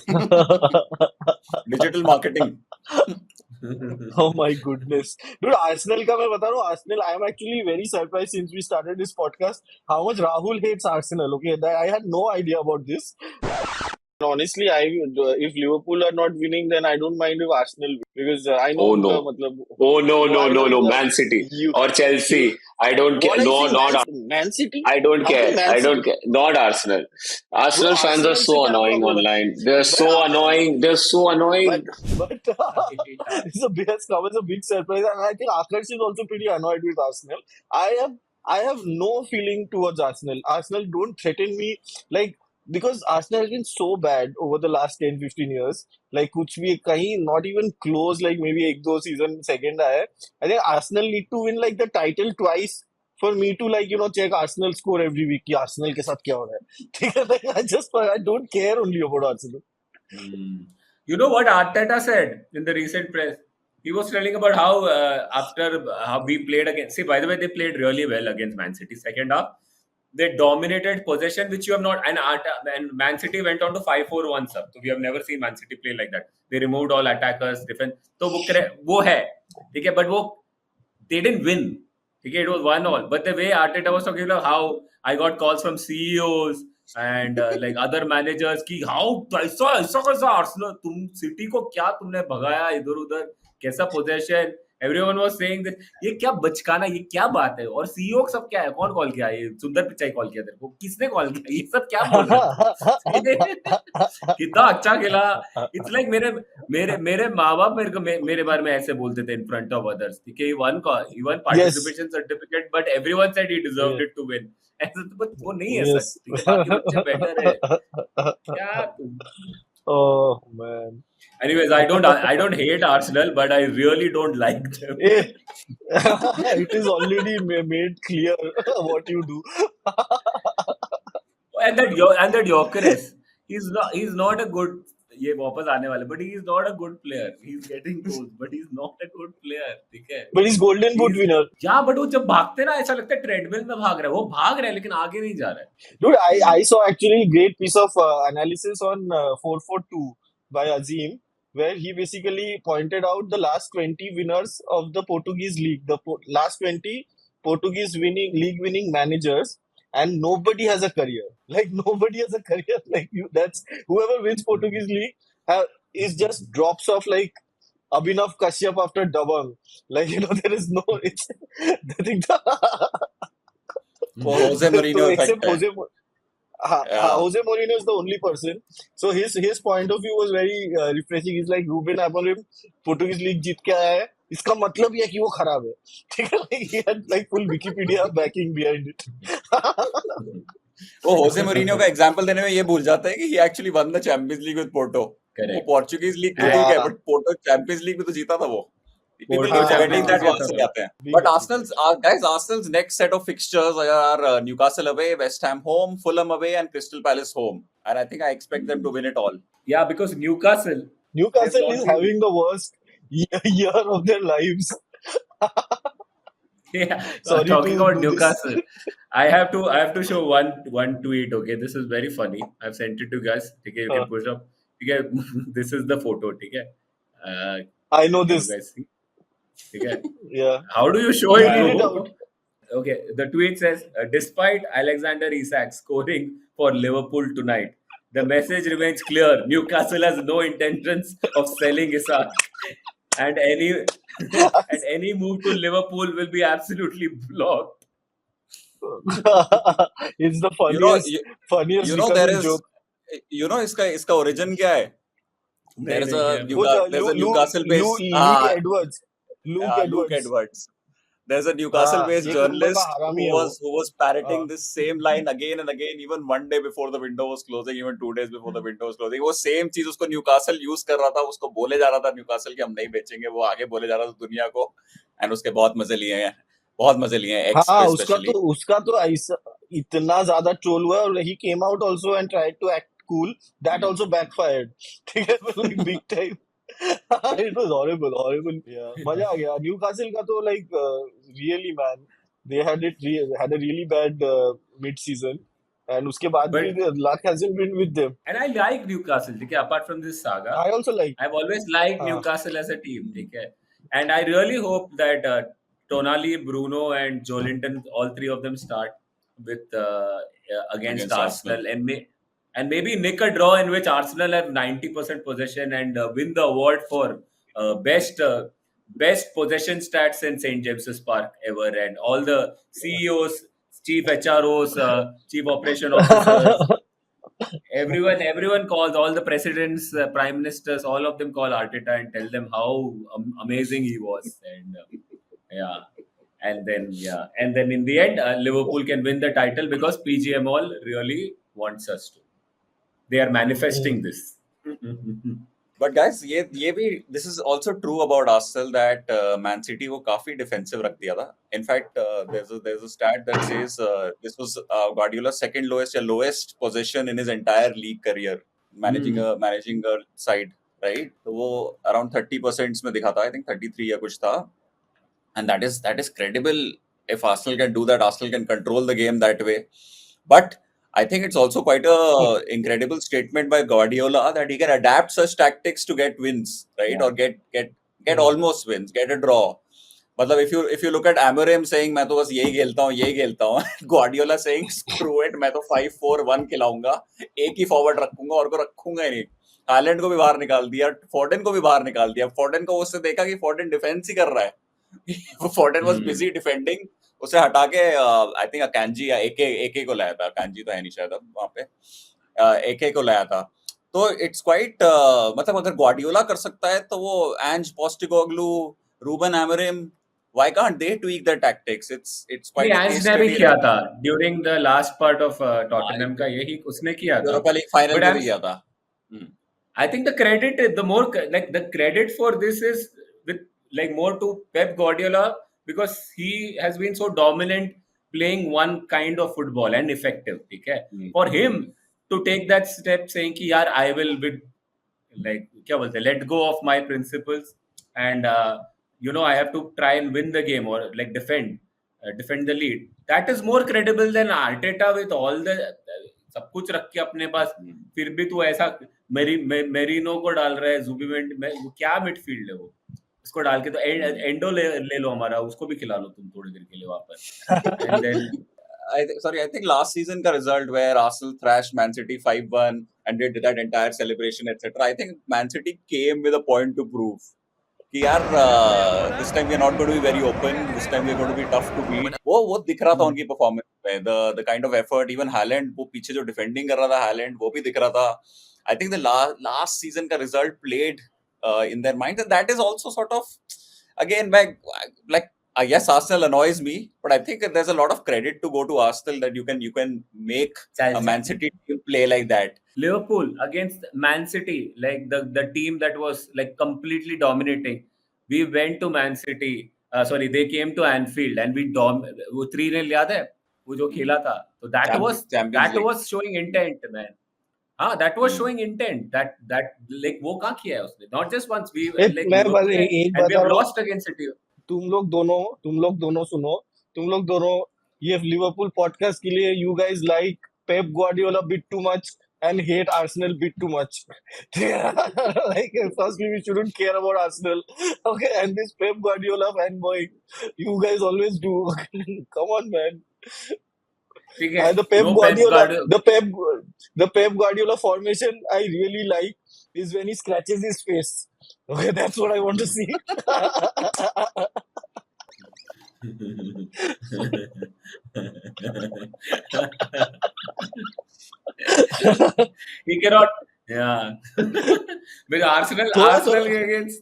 Digital marketing. Oh my goodness. Dude, Arsenal का मैं बता रहा हूँ, Arsenal, I am actually very surprised since we started this podcast how much Rahul hates Arsenal. Okay, I had no idea about this. Honestly, if Liverpool are not winning, then I don't mind if Arsenal win, because I know Oh उनका no. मतलब Oh no, no, why no, does no. Man City you or Chelsea. you I don't care. what I No, say, not Man City? I don't How care. come Man I don't City? care. Not Arsenal. Bro, Arsenal fans are Arsenal so से क्या annoying problem है? online. They're But so annoying. They're so annoying. but I hate it's a big, it's a big surprise, and I think Akash is also pretty annoyed with Arsenal. I am I have no feeling towards Arsenal. Arsenal don't threaten me, like, because Arsenal has been so bad over the last 10-15 years. Like कुछ भी कहीं not even close, like maybe एक दो season second आया है. I think Arsenal need to win like the title twice for me to, like, check Arsenal score every week कि Arsenal के साथ क्या हो रहा है. ठीक है? Like, I don't care only about Arsenal. You know what Arteta said in the recent press? He was telling about how after how we played against. See, by the way, they played really well against Man City. Second half, they dominated possession, which you have not. And Man City went on to 5-4-1 sub. So we have never seen Man City play like that. They removed all attackers, defense. तो वो है, ठीक है? But they didn't win. Okay, it was 1-1. But the way Arteta was talking about how I got calls from CEOs and like other managers कि how ऐसा कैसा Arsenal, तुम city को क्या तुमने भगाया इधर उधर, कैसा possession, everyone was saying this, ये क्या बचकाना, ये क्या बात है? और सीईओ सब क्या है, कौन कॉल किया? ये सुंदर पिचाई कॉल किया तेरे को, किसने कॉल किया? ये सब क्या बोल रहे हो? कितना अच्छा खेला। इट्स लाइक मेरे माँ बाप मेरे बारे में ऐसे बोलते थे इन फ्रंट ऑफ अदर्स कि he won Yes. participation certificate, but everyone said he deserved Yeah. it to win. ऐसा तो वो नहीं है Yes. सच, ठीक है? बाकी बच्चे बेटर है क्या तुम? Oh man. Anyways, I don't hate Arsenal, but I really don't like them. It is already made clear what you do. And that Gyökeres, he's not a good, ये वापस आने वाले, but he is not a good player. He's getting goals, but he's not a good player, ठीक है? But he's Golden Boot winner. Yeah, but वो जब भागते ना ऐसा लगता है ट्रेडमिल में भाग रहा है, वो भाग रहा है लेकिन आगे नहीं जा रहा है। Dude, I saw actually great piece of analysis on 442 by Azim, where he basically pointed out the last 20 winners of the Portuguese league, the last 20 Portuguese league winning managers, and nobody has a career. Like nobody has a career like you. That's whoever wins Portuguese league. is just drops off like Abhinav Kashyap after Dabang. Like, there is no, it's, I think, वो Jose so Mourinho except effect है. Yeah. Jose Mourinho is the only person. So his point of view was very refreshing. He's like, Ruben Amorim Portuguese league जीत के आया है, इसका मतलब ये है कि वो खराब है. ठीक है, like, he had like full Wikipedia backing behind it. वो Jose Mourinho का एग्जांपल देने में ये भूल जाता है कि he actually won the Champions League with Porto. वो Correct. पोर्चुगीज लीग तो Yeah. ठीक है, बट पोर्टो चैंपियंस लीग में तो जीता था वो. People Porto keep forgetting Champions that League वहां से जीता आते हैं. था. But Arsenal's next set of fixtures are Newcastle away, West Ham home, Fulham away, and Crystal Palace home. And I think I expect them to win it all. Yeah, because Newcastle Newcastle They've is not been- having the worst year of their lives. Yeah, Sorry talking to about do this. Newcastle, I have to show one tweet. Okay, this is very funny. I've sent it to you guys. Okay, you can push up. Okay, this is the photo. Okay, I know can you this. guys see? Okay, Yeah. how do you show it? Read it bro? out. Okay, the tweet says, despite Alexander Isak scoring for Liverpool tonight, the message remains clear. Newcastle has no intentions of selling Isak, and any move to Liverpool will be absolutely blocked. It's the funniest there recurring is, joke. इसका origin क्या है? There is a Newcastle based Luke Edwards. Luke Edwards. There's a Newcastle-based एक journalist number का हरामी है वो. who was parroting this same line again and again, even one day before the window was closing, even 2 days before the window was closing. वो same चीज उसको Newcastle use कर रहा था, उसको बोले जा रहा था Newcastle कि हम नहीं बेचेंगे, वो आगे बोले जा रहा था दुनिया को, and उसके बहुत मजे लिए हैं, X हाँ, especially. उसका तो ऐसा इतना ज्यादा ट्रोल हुआ और he came out also and tried to act cool. That also backfired. ठीक है, like big time. It was horrible. Yeah, मजा आ गया. Newcastle का तो like really man, they had a really bad mid-season, and उसके बाद But- भी luck hasn't been with them. And I like Newcastle. Okay, apart from this saga, I also like. I've always liked Newcastle as a team. Okay, and I really hope that Tonali, Bruno, and Joelinton, all three of them start with against Arsenal, and maybe nick a draw in which Arsenal have 90% possession and win the award for best possession stats in St. James's Park ever, and all the CEOs, chief HROs, chief operation officers, everyone calls, all the presidents, prime ministers, all of them call Arteta and tell them how amazing he was, and and then in the end Liverpool can win the title because PGMOL really wants us to. They are manifesting this. But guys, this is also true about Arsenal that Man City को काफी defensive रख दिया था. In fact, there's a stat that says this was Guardiola's second lowest possession in his entire league career, managing a side, right? तो वो around 30% में दिखा था. I think 33 या कुछ था. And that is credible. If Arsenal can do that, Arsenal can control the game that way. But I think it's also quite a incredible statement by Guardiola that he can adapt such tactics to get wins, right? Yeah. Or get almost wins, get a draw. मतलब if you look at Amorim saying मैं तो बस यही खेलता हूँ, Guardiola saying screw it, मैं तो 5-4-1 खिलाऊंगा, एक ही फॉरवर्ड रखूंगा और को रखूंगा ही नहीं. हालैंड को भी बाहर निकाल दिया, फोर्डन को भी बाहर निकाल दिया. फोर्डन को उससे देखा कि फोर्डन डिफेंस ही कर रहा है. फोर्डन वाज बिजी डिफेंडिंग, उसे हटा के आई थिंक अकांजी या एके को लाया था. अकांजी तो है नहीं शायद अब वहां पे, एके को लाया था. तो इट्स क्वाइट मतलब अगर ग्वार्डियोला कर सकता है तो वो Ange Postecoglou, Ruben Amorim, why can't they tweak their tactics? It's quite Ange ने भी किया था during the last part of Tottenham का, यही उसने किया था. यूरोपा लीग फाइनल में भी किया था. I think the credit for this is with like more to Pep Guardiola, because he has been so dominant playing one kind of football and effective. Okay? For him to take that step saying कि यार I will like क्या बोलते हैं, let go of my principles and I have to try and win the game or like defend the lead. That is more credible than Arteta with all the सब कुछ रख के अपने पास, फिर भी तू ऐसा मेरिनो को डाल रहा है, जुबिमेंट में, वो क्या मिडफील्ड है वो, उसको डाल के तो एंडो ले लो हमारा, उसको भी खिला लो तुम थोड़ी देर के लिए वहां पर. I think last season का result where Arsenal thrashed Man City 5-1 and did that entire celebration, etc. I think Man City came with a point to prove. कि यार this time we are not going to be very open. This time we are going to be tough to beat. वो दिख रहा था उनकी performance में. The kind of effort, even Haaland, वो पीछे जो defending कर रहा था Haaland, वो भी दिख रहा था. I think the last season का result played in their minds, and that is also sort of again like. Yes, Arsenal annoys me, but I think there's a lot of credit to go to Arsenal that you can make a Man City team play like that. Liverpool against Man City, like the team that was like completely dominating. We went to Man City. Sorry, they came to Anfield and वो 3-0 याद है वो जो खेला था. So that was showing intent, man. That was showing intent. That like वो कहाँ किया है उसने? Not just once. We like and we have lost against City. तुम लोग दोनों सुनो, तुम लोग दोनों ये लिवरपूल पॉडकास्ट के लिए you guys like Pep Guardiola bit too much and hate Arsenal bit too much. Like firstly we shouldn't care about Arsenal, okay, and this Pep Guardiola fanboy, you guys always do. Come on, man. And the Pep Guardiola formation I really like is when he scratches his face. Okay, that's what I want to see. He cannot. Yeah. With Arsenal against.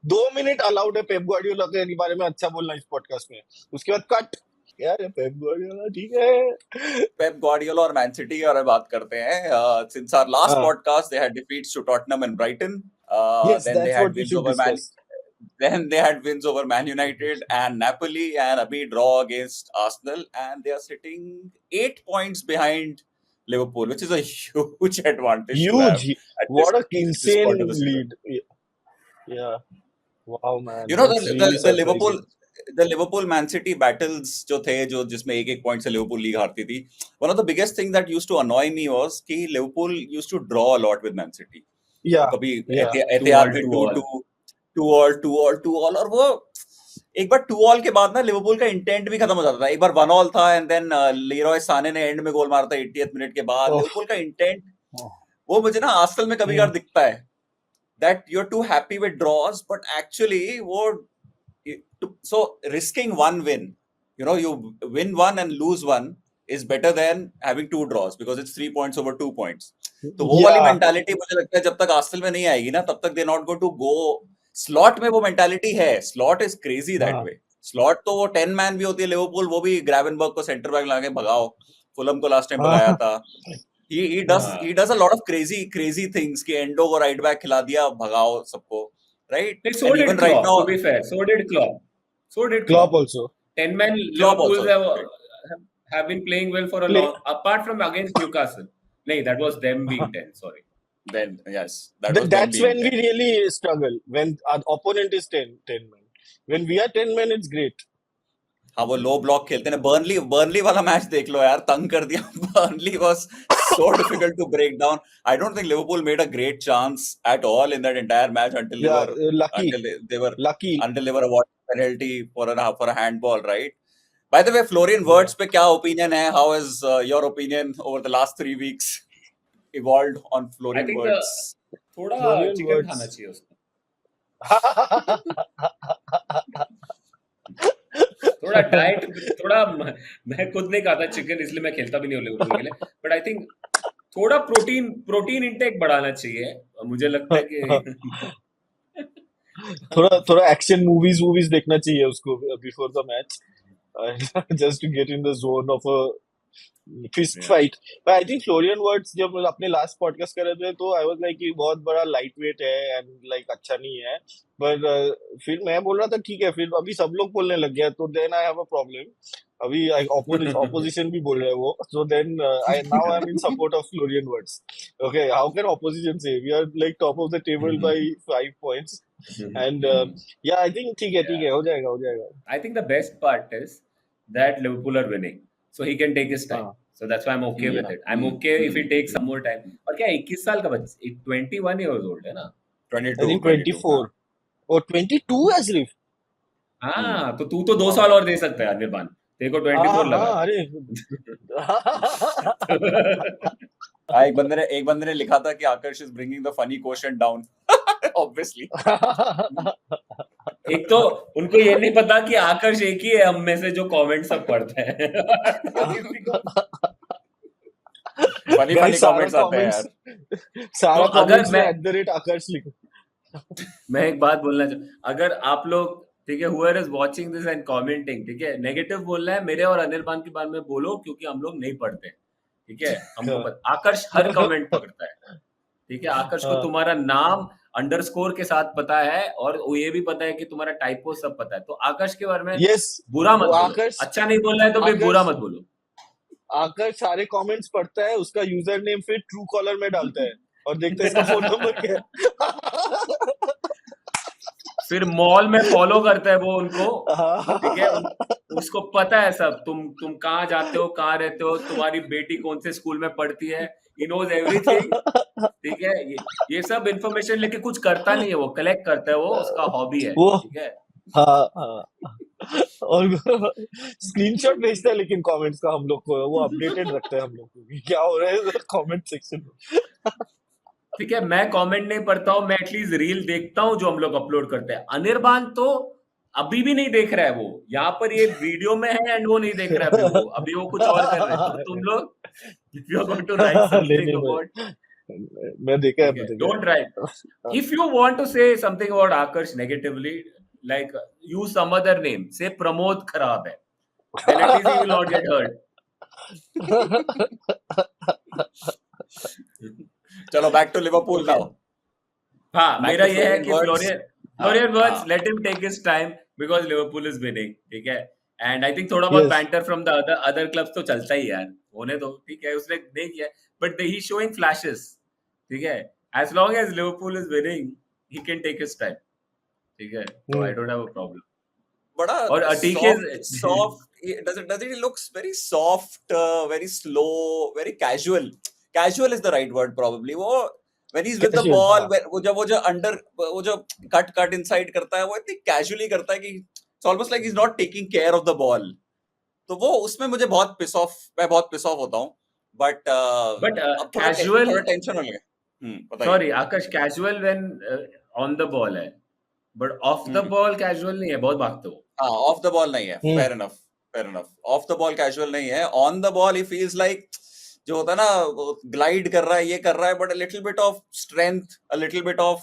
2 minute allowed है Pep Guardiola के बारे में अच्छा बोलना इस podcast में, उसके बाद कट. यार पेप गुआर्डियोला ठीक है. पेप गुआर्डियोला और मैन सिटी की बात करते हैं. Since our last podcast, they had defeats to Tottenham and Brighton. Yes, then that's what we should discuss. Then they had wins over Man United and Napoli, and a draw against Arsenal, and they are sitting 8 points behind Liverpool, which is a huge advantage. Huge. What a insane lead. Yeah. Wow, man. You know, the Liverpool Man City battles जो थे, जो जिसमें एक point से Liverpool league हारती थी. One of the biggest things that used to annoy me was कि Liverpool used to draw a lot with Man City. Yeah. कभी एहतियात में 2-2 और वो एक बार 2-2 के बाद ना लिवरपूल का इंटेंट भी खत्म हो जाता था. एक बार 1-1 था एंड देन लीरॉय साने ने एंड में गोल मारा था 80th मिनट के बाद. लिवरपूल का इंटेंट वो मुझे ना आर्सेनल में कभी कभार दिखता है that you're too happy with draws, but actually so risking one win, you know, you win one and lose one is better than having 2 draws because it's 3 points over 2 points. तो वो वाली mentality मुझे लगता है जब तक Arsenal में नहीं आएगी ना तब तक they're not going to go. Slot में वो मेंटालिटी है. Slot is crazy that way. Slot तो वो 10 मैन भी होती है. लिवरपूल वो भी ग्रेवेनबर्ग को सेंटर बैक लाके भगाओ. फुलम को लास्ट टाइम भगाया था. He does a lot of crazy things कि एंडो को राइट बैक खिला दिया, भगाओ सबको, right? So did Klopp, right now, to be fair. So did Klopp also. 10 men Liverpool have been playing well for a long, apart from against Newcastle. No, that was them being 10. Sorry. Then yes, that's when we really struggle, when our opponent is 10 men. When we are 10 men, it's great. हाँ वो लो block खेलते हैं. Burnley वाला match देख लो यार, तंग कर दिया. Burnley was so difficult to break down. I don't think Liverpool made a great chance at all in that entire match until they were awarded penalty for a handball, right? By the way, Florian Wirtz पे क्या opinion है? How has your opinion over the last 3 weeks evolved on Florian Wirtz? थोड़ा chicken खाना चाहिए उसको. थोड़ा diet, थोड़ा मैं खुद नहीं खाता चिकन, इसलिए मैं खेलता भी नहीं हूँ लिवरपूल के लिए. बट आई थिंक थोड़ा प्रोटीन इंटेक बढ़ाना चाहिए. मुझे लगता है कि थोड़ा एक्शन मूवीज देखना चाहिए उसको before the match, just to get in the zone of a fist fight. But I think Florian Wirtz जब अपने लास्ट पॉडकास्ट कर रहे थे तो आई वाज लाइक कि बहुत बड़ा लाइट वेट है एंड लाइक अच्छा नहीं है. पर फिर मैं बोल रहा था ठीक है, फिर अभी सब लोग बोलने लग गया तो then I have a problem. अभी ऑपोजिशन भी बोल रहे हैं वो, so then I am in support of Florian words. Okay, how can opposition से we are like top of the table by 5 points and yeah, I think ठीक है हो जाएगा. I think the best part is that Liverpool are winning, so he can take his time. So that's why I'm okay with it. I'm okay if he takes some more time. और क्या 21 साल का बच्चा, 21 years old है ना? 22, I think 24 और 22 है सिर्फ. हाँ, तो तू तो 2 साल और दे सकता है निर्माण. तेरे को हाँ 24 लगा हाँ अरे एक बंदे ने लिखा था कि Aakarsh is bringing the funny question down obviously. एक तो उनको ये नहीं पता कि आकर्ष एक ही है हम में से जो कमेंट सब पढ़ते हैं। फनी गाइस सारा कमेंट्स आते हैं यार। कमेंट्स सारा तो अगर कमेंट्स में @आकर्ष लिखो। मैं एक बात बोलना अगर आप लोग ठीक है whoever is watching this and commenting ठीक है नेगेटिव बोलना है मेरे और अनिर्बान के बारे में बोलो क्योंकि हम लोग नहीं पढ़ते ठीक है हमको आकर्ष हर कमेंट पकड़ता है ठीक है आकर्ष को तुम्हारा नाम अंडरस्कोर के साथ पता है और वो ये भी पता है कि तुम्हारा टाइपो सब पता है तो आकर्ष के बारे में यस बुरा मत बोलो आकर्ष अच्छा नहीं बोलना है तो फिर बुरा मत बोलो आकर्ष सारे कमेंट्स पढ़ता है उसका यूजर नेम फिर ट्रू कॉलर में डालता है और देखता है इसका फोन नंबर क्या है। फिर मॉल में फॉलो करता है वो उनको ठीक है उसको पता है सब तुम कहाँ जाते हो कहाँ रहते हो तुम्हारी बेटी कौन से स्कूल में पढ़ती है he knows everything ठीक है ये सब इंफॉर्मेशन लेके कुछ करता नहीं है वो कलेक्ट करता है वो उसका हॉबी है वो ठीक है और स्क्रीनशॉट भेजता है लेकिन कमेंट्स का हम लोग को वो अपडेटेड रखता है हम लोग को कि क्या हो रहा है कमेंट सेक्शन में। ठीक है मैं कमेंट नहीं पढ़ता हूँ मैं एटलीस्ट रील देखता हूँ जो हम लोग अपलोड करते हैं अनिर्बान तो अभी भी नहीं देख रहा है वो यहाँ पर ये वीडियो में है एंड वो नहीं देख रहा है अभी वो कुछ और कर रहे हैं तो तुम लोग if you are going to write something about मैं देखा है don't write if you want to say something about Akash negatively like use some other name say Pramod खराब है then at least he will not get hurt चलो back to Liverpool now. हाँ मेरा ये है कि Florian Florian Wirtz let him take his time because Liverpool is winning ठीक है and I think थोड़ा बहुत banter from the other clubs तो चलता ही यार होने दो ठीक है उसने नहीं किया but he is showing flashes ठीक है as long as Liverpool is winning he can take his time ठीक है so I don't have a problem बड़ा और soft does it looks very soft very slow very casual is the right word probably वो when he's with the ball वो जो cut inside करता है वो इतनी कैजुअली करता है कि it's almost like he's not taking care of the ball तो वो उसमें मुझे बहुत पिस ऑफ होता हूँ बट कैजुअल थोड़ा टेंशन हो गया sorry Akash casual when on the ball है but off the ball casual नहीं है बहुत भागते हो हाँ ऑफ द बॉल नहीं है fair enough of the ball casual नहीं है on the ball he feels like जो होता है ना ग्लाइड कर रहा है ये कर रहा है but a little bit of strength a little bit of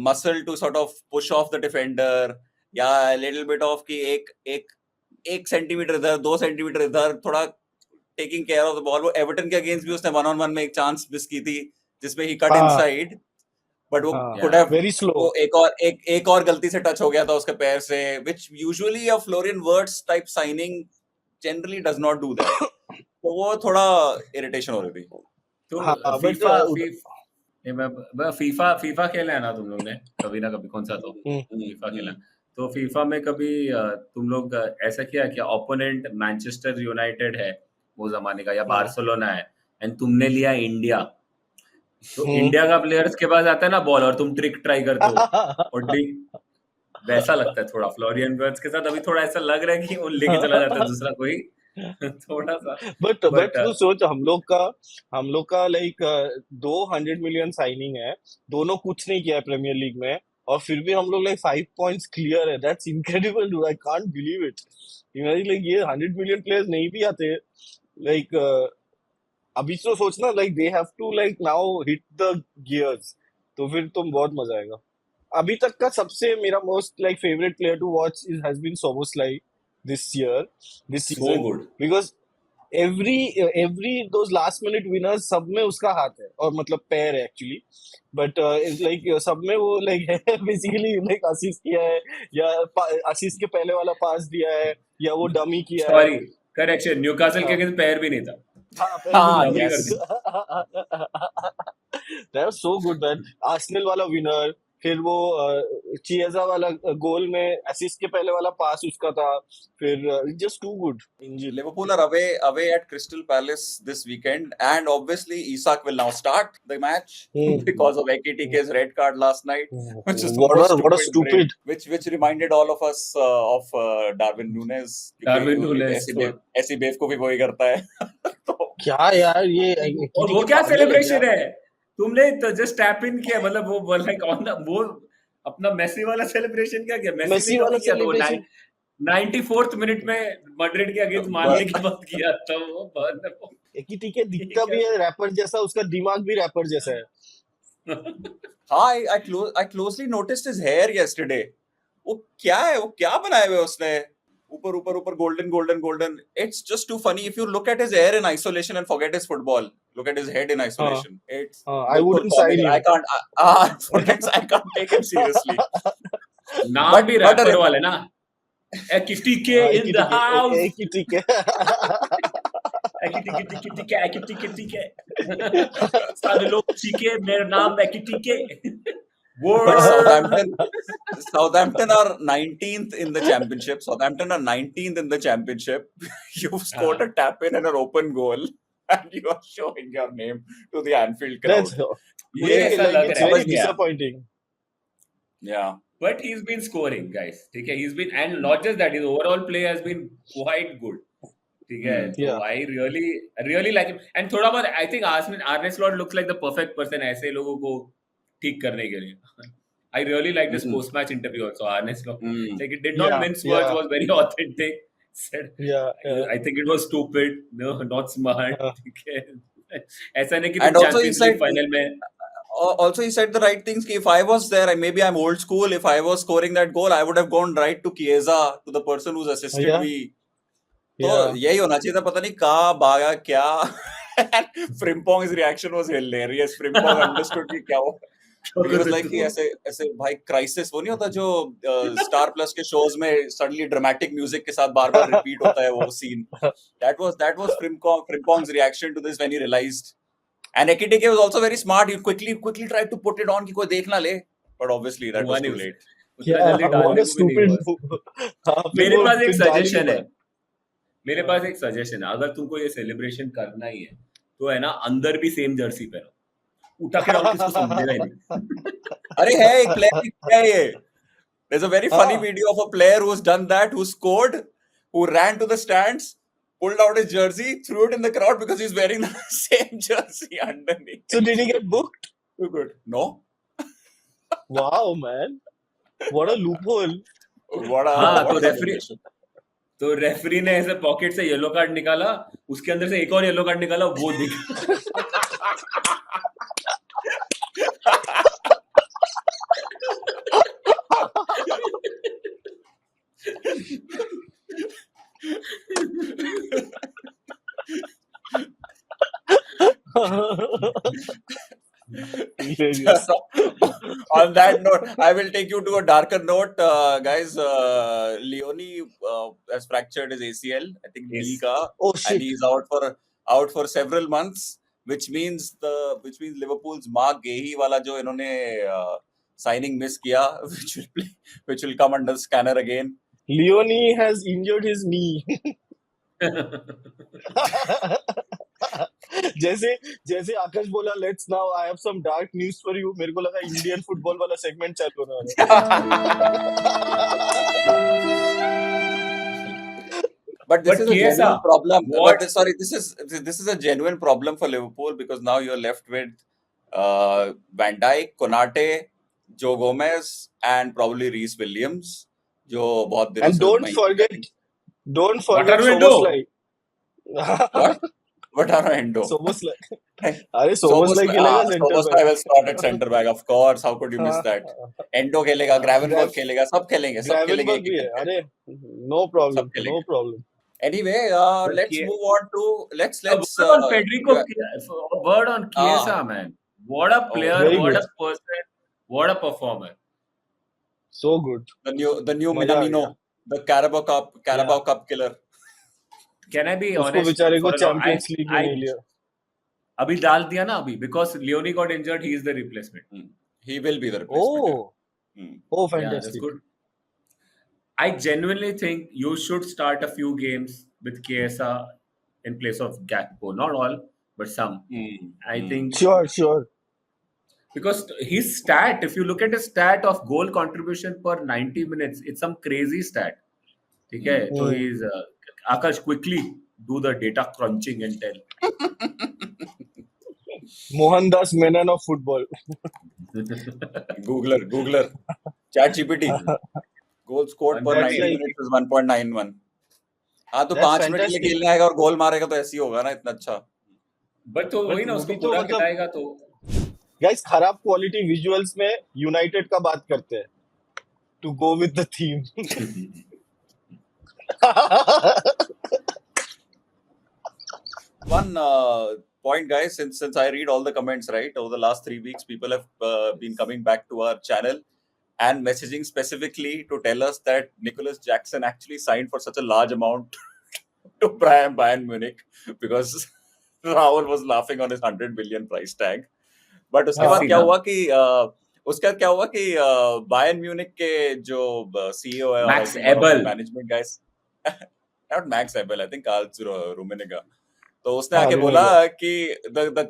muscle to sort of push off the defender या लिटिल बिट ऑफ की एक सेंटीमीटर इधर 2 सेंटीमीटर इधर थोड़ा taking care of the ball वो एवर्टन के अगेंस्ट भी उसने 1-on-1 में एक चांस मिस की थी जिसमें ही कट इनसाइड बट वो could have वेरी स्लो वो एक और गलती से टच हो गया था उसके पैर से which usually a Florian Wirtz type signing generally does not do that तो वो थोड़ा इरिटेशन हो रही थी तो फीफा खेला है ना तुम लोग ने कभी ना कभी कौन सा तो फीफा खेला तो फीफा में कभी तुम लोग ऐसा किया क्या ओपोनेंट मैनचेस्टर यूनाइटेड है वो जमाने का या बार्सिलोना है एंड तुमने लिया इंडिया तो इंडिया का प्लेयर्स के पास आता है ना बॉल और तुम ट्रिक ट्राई करते हो और ट्रिक वैसा लगता है थोड़ा फ्लोरियन वर्ड्स के साथ अभी थोड़ा ऐसा लग रहा है कि वो लेके चला जाता है दूसरा कोई थोड़ा सा बट तू सोच हम लोग का लाइक 200 मिलियन साइनिंग है दोनों कुछ नहीं किया है प्रीमियर लीग में और फिर भी हम लोग लाइक 5 पॉइंट्स क्लियर है that's incredible do I can't believe it like ये 100 मिलियन प्लेयर्स नहीं भी आते लाइक अभी तो सोचना like they have to like now hit the gears तो फिर तुम बहुत मजा आएगा अभी तक का सबसे मेरा most like favourite player to watch has been Szoboszlai this season so good because every those last minute winners सब में उसका हाथ है और मतलब पैर है एक्चुअली बट लाइक सब में वो लाइक है बेसिकली लाइक असिस्ट किया है या असिस्ट के पहले वाला पास दिया है या वो डमी किया है सॉरी करेक्शन न्यूकासल के अगेंस्ट पैर भी नहीं था हाँ yes that was so good man Arsenal वाला विनर फिर वो चिएजा वाला गोल में असिस्ट के पहले वाला पास उसका था, फिर just too good engine. Liverpool are away at Crystal Palace this weekend, and obviously Isak will now start the match because of Ekitike's red card last night, which is the What a most stupid. break, which reminded all of us of Darwin Nunes. Darwin Nunes. ऐसी बेवकूफी कोई करता है. तो क्या यार ये और वो क्या सेलिब्रेशन है? तुमने तो जस्ट टैप इन किया, मतलब वो लाइक ऑन द वो अपना मेसी वाला सेलिब्रेशन क्या किया? मेसी वाला सेलिब्रेशन 94th मिनट में मैड्रिड के अगेंस्ट मारने के बाद किया था वो. एकिटिके दिखता भी है रैपर जैसा, उसका दिमाग भी रैपर जैसा है. हाँ, I closely noticed his hair yesterday. वो क्या है, वो क्या बनाए हुए उसने ऊपर golden. It's just too funny. If you look at his hair in isolation and forget his football, look at his head in isolation. It's I wouldn't sign him. I can't take him seriously. नाम भी wrapper वाले ना. Ekitike in the house. Ekitike. Ekitike. सारे लोग सीखे मेरा नाम Ekitike. Southampton are 19th in the championship. You've scored a tap in and an open goal, and you are showing your name to the Anfield crowd. ये ऐसा लग It's रहा very है. disappointing. Yeah. But he's been scoring, guys. ठीक है, he's been, and not just that, his overall play has been quite good. ठीक है, so I really like him. And थोड़ा बहुत, I think Arne Slot looks like the perfect person ऐसे लोगों को ठीक करने के लिए. I really liked his post-match interview also. Arne Slot, like it did not mince words, was very authentic. Said, I think it was stupid, no, not smart. ठीक है, ऐसा नहीं कि तुम Champions League final में. Also, he said the right things. If I was there, maybe I'm old school. If I was scoring that goal, I would have gone right to Chiesa, to the person who's assisted me. तो यही होना चाहिए था. पता नहीं कहाँ भागा क्या. Frimpong's reaction was hilarious. Frimpong understood कि क्या हो. He was like कि ऐसे भाई crisis वो नहीं होता जो Star Plus के shows में suddenly dramatic music के साथ बार-बार repeat होता है वो scene. That was Frimpong's reaction to this when he realized. And Ekitike was also very smart. He quickly tried to put it on कि कोई देख ना ले. But obviously that was too late. What a stupid move. मेरे पास एक suggestion है. अगर तुमको ये सेलिब्रेशन करना ही है तो है ना, अंदर भी सेम जर्सी पहनो. उठा के डालो, किसको समझेगा ही नहीं. अरे है एक प्लेयर है ये. There's a very funny video of a player who's done that, who scored, who ran to the stands, pulled out his jersey, threw it in the crowd because he's wearing the same jersey underneath. So did he get booked? Too good. No. Wow, man. What a loophole. तो referee ने ऐसे pocket से yellow card निकाला, उसके अंदर से एक और येलो कार्ड निकाला, वो दिखा. On that note, I will take you to a darker note, guys. Leone has fractured his ACL. I think knee ka, and he's out for several months, which means Liverpool's Mark Gehi wala jo इन्होंने signing miss किया, which will come under scanner again. Leone has injured his knee. जैसे आकाश बोला let's now I have some dark news for you, मेरे को लगा Indian football वाला segment चालू होने वाला. But this is a genuine problem. This is a genuine problem for Liverpool because now you're left with Van Dijk, Konate, Joe Gomez, and probably Reece Williams. जो बहुत दिनों से. And don't forget Soboslai. What are Endo? Soboslai. अरे Soboslai खेलेगा center back. Soboslai will start at center back, of course. How could you miss that? Endo खेलेगा, Gravenberch खेलेगा, सब खेलेंगे. Gravenberch भी है. अरे no problem. Anyway, let's move on to let's Federico, word on Chiesa, man. What a player, what a person, what a performer. So good. The new Minamino, the Carabao Cup killer. Can I be honest? उसको बेचारे को Champions League में नहीं लिया. अभी डाल दिया ना अभी because Leone got injured, he is the replacement. He will be the replacement. Oh, Hmm. oh, Yeah, that's fantastic. good. I genuinely think you should start a few games with Chiesa in place of Gakpo. Not all, but some. Hmm. I think Sure, sure. because his stat, if you look at his stat of goal contribution per 90 minutes, it's some crazy stat. ठीक है तो Hmm. he's Akash, quickly do the data crunching and tell. Mohandas Menon of football. Googler. ChatGPT. Goal scored per That's 90 like minutes is 1.91. हाँ तो that's 5 minute के लिए fantastic. खेलने आएगा और गोल मारेगा तो ऐसे ही होगा ना इतना अच्छा. बट तो वही But ना वो उसको भी तो पूरा मतलब खिलाएगा तो guys खराब क्वालिटी विजुअल्स में यूनाइटेड का बात करते हैं. To go with the theme. One point, guys, since I read all the comments, right, over the last 3 weeks, people have been coming back to our channel and messaging specifically to tell us that Nicholas Jackson actually signed for such a large amount to Bayern Munich because Rahul was laughing on his 100 million price tag. But उसके बाद हाँ. क्या हुआ कि उसके बाद क्या हुआ कि बायर्न म्यूनिक के जो सीईओ है और I Max think one of the Ebel. Management guys, not Max Eberl, I think Karl Rummenigge, तो उसने हाँ, आके रूमेनिगा. बोला कि the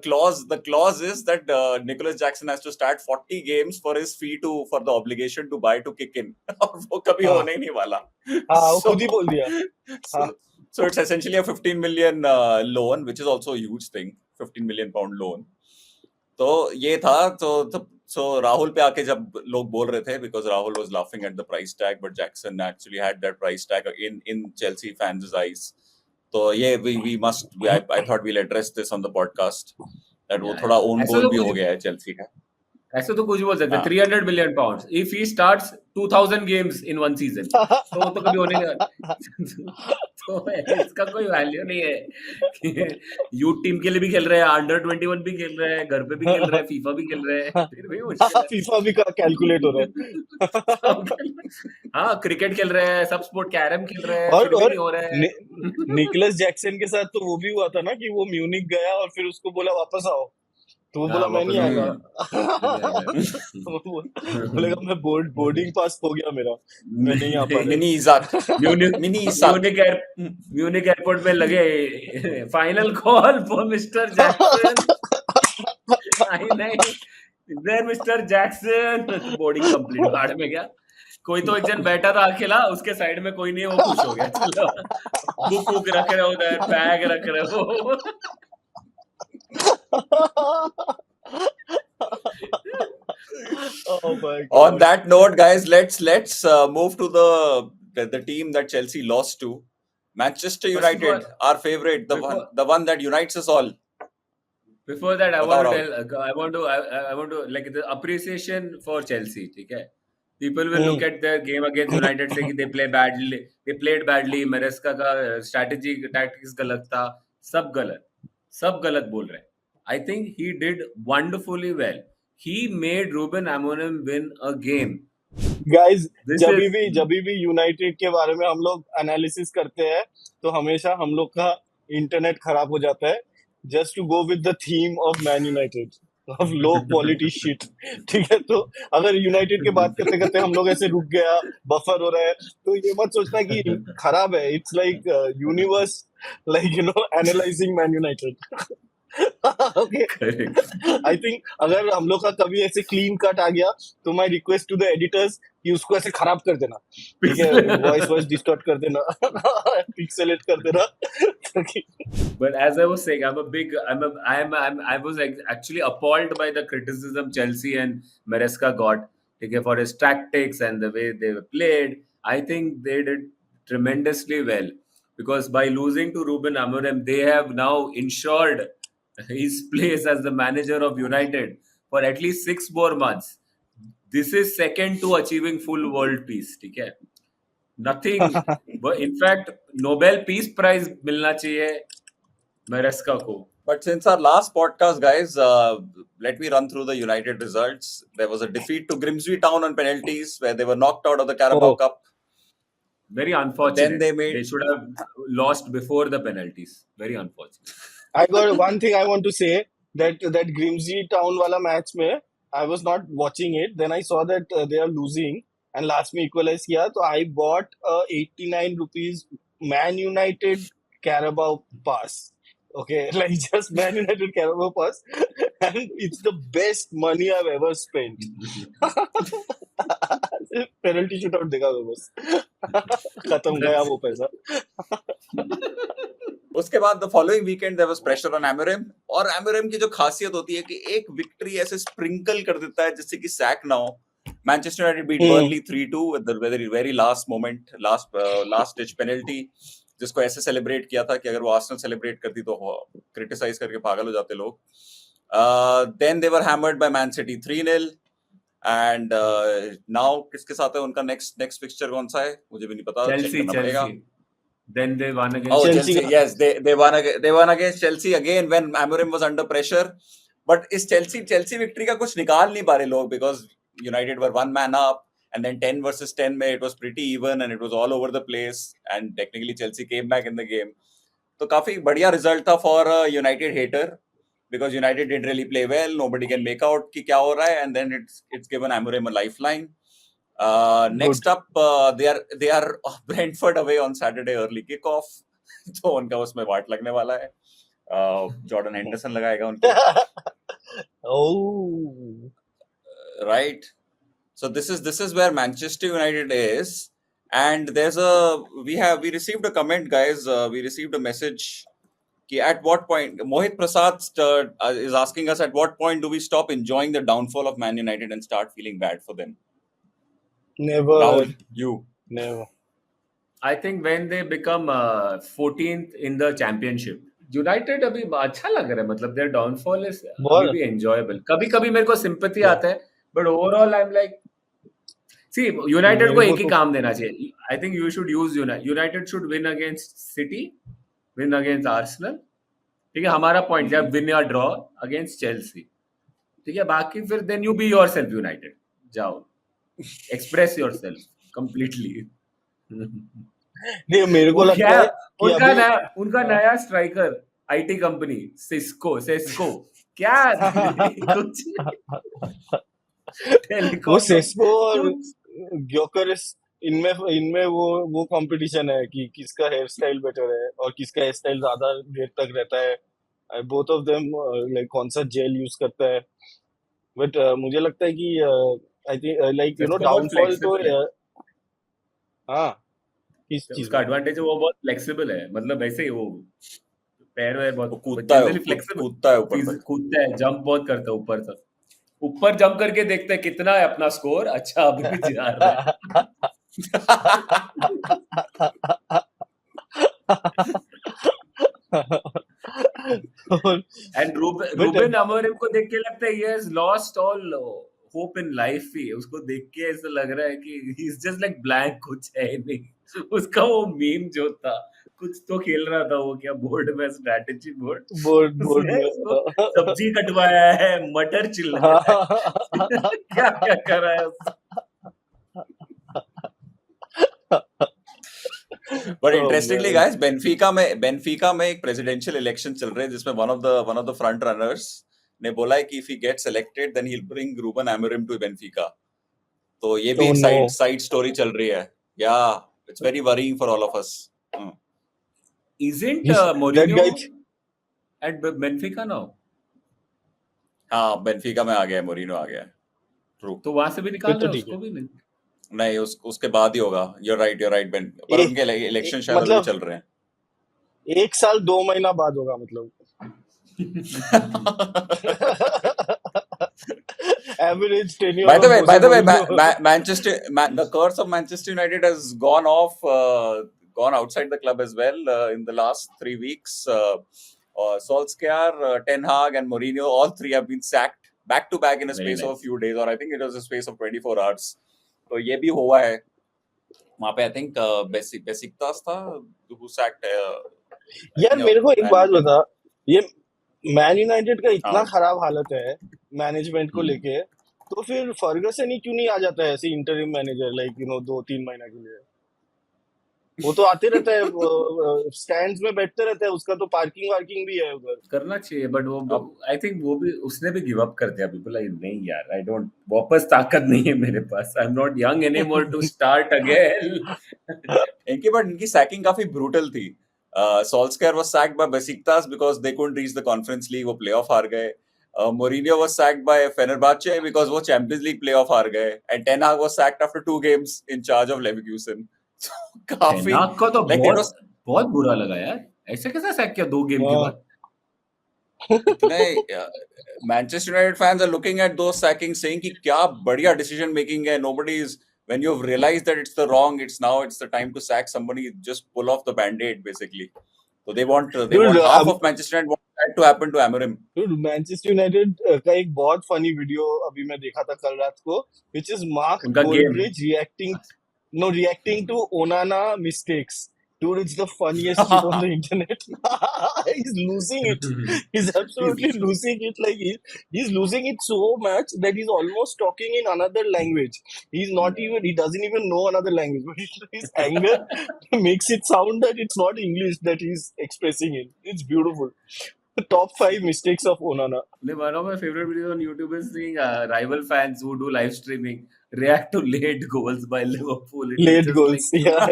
clause is that Nicholas Jackson has to start 40 games for his fee to for the obligation to buy to kick in. और वो कभी हाँ. होने ही नहीं वाला. हाँ, वो So खुद ही बोल दिया. हाँ. so it's essentially a 15 million loan, which is also a huge thing, 15 million pound loan. तो ये था so राहुल पे आके जब लोग बोल रहे थे because Rahul was laughing at the price tag, but Jackson actually had that price tag in Chelsea fans' eyes. तो ये I thought we'll address this on the podcast that वो Yeah, थोड़ा own ऐसा goal तो भी हो कुछ गया है Chelsea का. ऐसे तो कुछ बोल सकते हैं. हाँ. 300 million pounds if he starts 2000 games in one season तो वो तो कभी होने नहीं. तो इसका कोई वैल्यू नहीं है कि यूथ टीम के लिए भी खेल रहे हैं, अंडर 21 भी खेल रहे हैं, घर पे भी खेल रहे हैं, फीफा भी खेल रहे हैं, फिर भी मुश्किल है. फीफा भी कैलकुलेट हो रहा है. सब खेल- हाँ क्रिकेट खेल रहे हैं, सब स्पोर्ट, कैरम खेल रहे हैं, और फिर भी और नहीं हो रहे हैं. निकोलस जैक्सन के साथ तो वो भी हुआ था ना कि वो म्यूनिक गया और फिर उसको बोला वापस आओ, तो वो हाँ, बोला मैं नहीं वापस आऊंगा. बोलेगा मैं बोर्डिंग पास हो गया मेरा, मैं नहीं आ पा रहा. Mini Isaac. म्यूनिक एयरपोर्ट में लगे final call for mister Jackson. नहीं मिस्टर जैक्सन, बोर्डिंग कंप्लीट. भाड़ में गया. कोई तो एक जन बैठा था अकेला, उसके साइड में कोई नहीं है, वो खुश हो गया. चलो बुक वुक रख रहे हो उधर, बैग रख रहे हो. Oh my On God. that note, guys, let's move to the team that Chelsea lost to, Manchester First of United, our favorite, the one that unites us all. Before that, I बताओ want to Rahul. tell, I want to like the appreciation for Chelsea. ठीक है. People will look at their game against United say कि they played badly. Maresca का strategy tactics गलत था. सब गलत बोल रहे हैं. I think he did wonderfully well. He made Ruben Amorim win a game. Guys, This जब is भी यूनाइटेड के बारे में हम लोग एनालिसिस करते हैं तो हमेशा हम लोग का इंटरनेट खराब हो जाता है, just to go with the theme of Man United of low quality shit. ठीक है, तो अगर यूनाइटेड के बात करते करते हम लोग ऐसे रुक गया, बफर हो रहा है, तो ये मत सोचना कि खराब है. It's like universe, like you know, analysing man United. Okay, correct. I think अगर हम लोग का कभी ऐसे क्लीन कट आ गया तो my request to the editors कि उसको ऐसे खराब कर देना. ठीक है, वॉइस डिस्टॉर्ट कर देना, पिक्सेलेट कर देना. But as I was saying, I was actually appalled by the criticism Chelsea and Maresca got, okay, for his tactics and the way they were played. I think they did tremendously well because by losing to Ruben Amorim, they have now ensured his place as the manager of United for at least 6 more months. This is second to achieving full world peace. ठीक है. Nothing. But in fact, Nobel Peace Prize मिलना चाहिए Maresca को. But since our last podcast, guys, let me run through the United results. There was a defeat to Grimsby Town on penalties where they were knocked out of the Carabao Cup. Very unfortunate. Then they should have lost before the penalties. Very unfortunate. I got one thing I want to say that Grimsby Town वाला match में I was not watching it. Then I saw that they are losing, and last में equalize किया, तो I bought a 89 rupees Man United Carabao pass. Okay, like just Man United Carabao pass, and it's the best money I've ever spent. Penalty shoot out देखा मैं बस, खत्म गया वो पैसा. उसके बाद the following weekend there was pressure on Amorim, और एमोरिम की जो खासियत होती है कि एक विक्ट्री ऐसे स्प्रिंकल कर देता है जिससे कि सैक ना हो. Manchester United beat Burnley 3-2 with the very last moment, last ditch penalty, जिसको ऐसे सेलिब्रेट किया था कि अगर वो आर्सेनल सेलिब्रेट करती तो क्रिटिसाइज करके पागल हो जाते लोग. Then they were hammered by Man City 3-0. And now किसके साथ है उनका नेक्स्ट फिक्सचर कौन सा है मुझे भी नहीं पता, चेक करना पड़ेगा. Then they won against Oh, Chelsea. Chelsea. Yes, they won against Chelsea again when Amorim was under pressure. But इस Chelsea victory का कुछ निकाल नहीं पा रहे लोग, because United were one man up, and then 10 versus 10 में it was pretty even and it was all over the place, and technically Chelsea came back in the game. तो काफी बढ़िया result था for a United hater, because United didn't really play well. Nobody can make out कि क्या हो रहा है, and then it's given Amorim a lifeline. Next up, they are Brentford away on Saturday early kickoff. तो उनका उसमें वाट लगने वाला है. जॉर्डन हेंडरसन लगाएगा उनको. Oh. Right. So this is where Manchester United is, and we received a comment, guys. We received a message. At what point, Mohit Prasad is asking us, at what point do we stop enjoying the downfall of Man United and start feeling bad for them? Never. Rahul, you. Never. I think when they become 14th in the championship. United अभी अच्छा लग रहा है, मतलब their downfall is अभी भी enjoyable. कभी-कभी मेरे को sympathy आता है, but overall I'm like, see, United को एक ही काम देना चाहिए. I think you should use United should win against City, win against Arsenal. ठीक है, हमारा point है win or draw against Chelsea. ठीक है, बाकी फिर then you be yourself United. जाओ, express yourself completely. नहीं, मेरे को लगता है कि उनका नया स्ट्राइकर आईटी कंपनी सिस्को क्या कुछ वो सिस्को और ग्योकरिस, इनमें वो कंपटीशन है कि किसका हेयर स्टाइल बेटर है और किसका हेयर स्टाइल ज्यादा देर तक रहता है. बोथ ऑफ देम लाइक कौन सा जेल यूज करता है. बट मुझे लगता है कि आई थिंक लाइक डाउनफॉल तो हाँ, किस चीज उसका एडवांटेज है वो बहुत फ्लेक्सिबल है, मतलब ऐसे ही वो पैर में बहुत कूदता है ऊपर, कूदता है, जंप बहुत करता है ऊपर तक. ऊपर जंप करके देखता है कितना है अपना स्कोर. अच्छा, अभी भी जा रहा है. एंड रूबेन अमोरिम को देख के लगता है he has lost all hope in life ही. उसको देख के ऐसा लग रहा है कि he is just like blank, कुछ है नहीं. उसका वो मीम जो था, कुछ तो खेल रहा था वो, क्या बोर्ड में, स्ट्रैटेजी बोर्ड में सब्जी कटवाया है, मटर चिल्ला है, क्या कर रहा है. But interestingly, guys, बेंफिका में एक प्रेसिडेंशियल इलेक्शन चल रहे हैं जिसमें one of the front runners ने बोला है कि if he gets elected then he'll bring Ruben Amorim to Benfica. तो ये भी एक side story चल रही है. Yeah, it's very worrying for all of us. Isn't Mourinho at Benfica now? हाँ, बेंफिका में आ गया, मोरिनो आ गया. True. तो वहां से भी निकाल रहे उसको भी नहीं, उसके बाद ही होगा. You're right. पर उनके इलेक्शन शायद अभी चल रहे हैं. 1 साल 2 महीना बाद होगा, मतलब. Average tenure. By the way, the curse of Manchester United has gone outside the club as well in the last 3 weeks. Solskjaer, Ten Hag, and Mourinho, all three have been sacked back to back in a space of a few days, or I think it was a space of 24 hours. तो ये भी हुआ है वहाँ पे. I think Besiktas था who sacked. यार मेरे को एक बात बता, ये मैन यूनाइटेड का इतना खराब हालत है मैनेजमेंट को लेके, तो फिर फर्गसन ही क्यों नहीं आ जाता है ऐसे इंटरिम मैनेजर, लाइक 2-3 महीना के लिए. वो तो आते रहता है, स्टैंड्स में बैठते रहता है, उसका तो पार्किंग वार्किंग भी है उधर। करना चाहिए, बट वो अब आई थिंक वो भी उसने भी गिव अप कर दिया। पीपल लाइक नहीं यार, आई डोंट, वापस ताकत नहीं है मेरे पास, I am not young anymore to start again. इनकी सैकिंग काफी ब्रूटल थी. Solskjaer was sacked by Besiktas because they couldn't reach the Conference League, वो playoff हार गए. Mourinho was sacked by Fenerbahce because वो Champions League playoff हार गए. And Ten Hag was sacked after 2 games in charge of Leverkusen. So काफी टेनाक को तो like it was बहुत बुरा लगा यार, ऐसे कैसे सैक किया 2 गेम के हाँ। बाद? इतने Manchester United fans are looking at those sackings saying कि क्या बढ़िया decision making है. Nobody is, when you've realized that it's the wrong, it's the time to sack somebody. Just pull off the band-aid basically. So they want Dude, half of Manchester United want that to happen to Amorim. Dude, Manchester United का एक बहुत funny video अभी मैं देखा था कल रात को, which is Mark उनका game. Goldbridge reacting to Onana mistakes. Dude, it's the funniest shit on the internet. He's losing it. He's absolutely losing it. Like he's losing it so much that he's almost talking in another language. He doesn't even know another language. But his anger makes it sound that it's not English that he's expressing it. It's beautiful. The top 5 mistakes of Onana. One of my favorite videos on YouTube is seeing rival fans who do live streaming react to late goals by Liverpool. It is Late just goals. like- Yeah.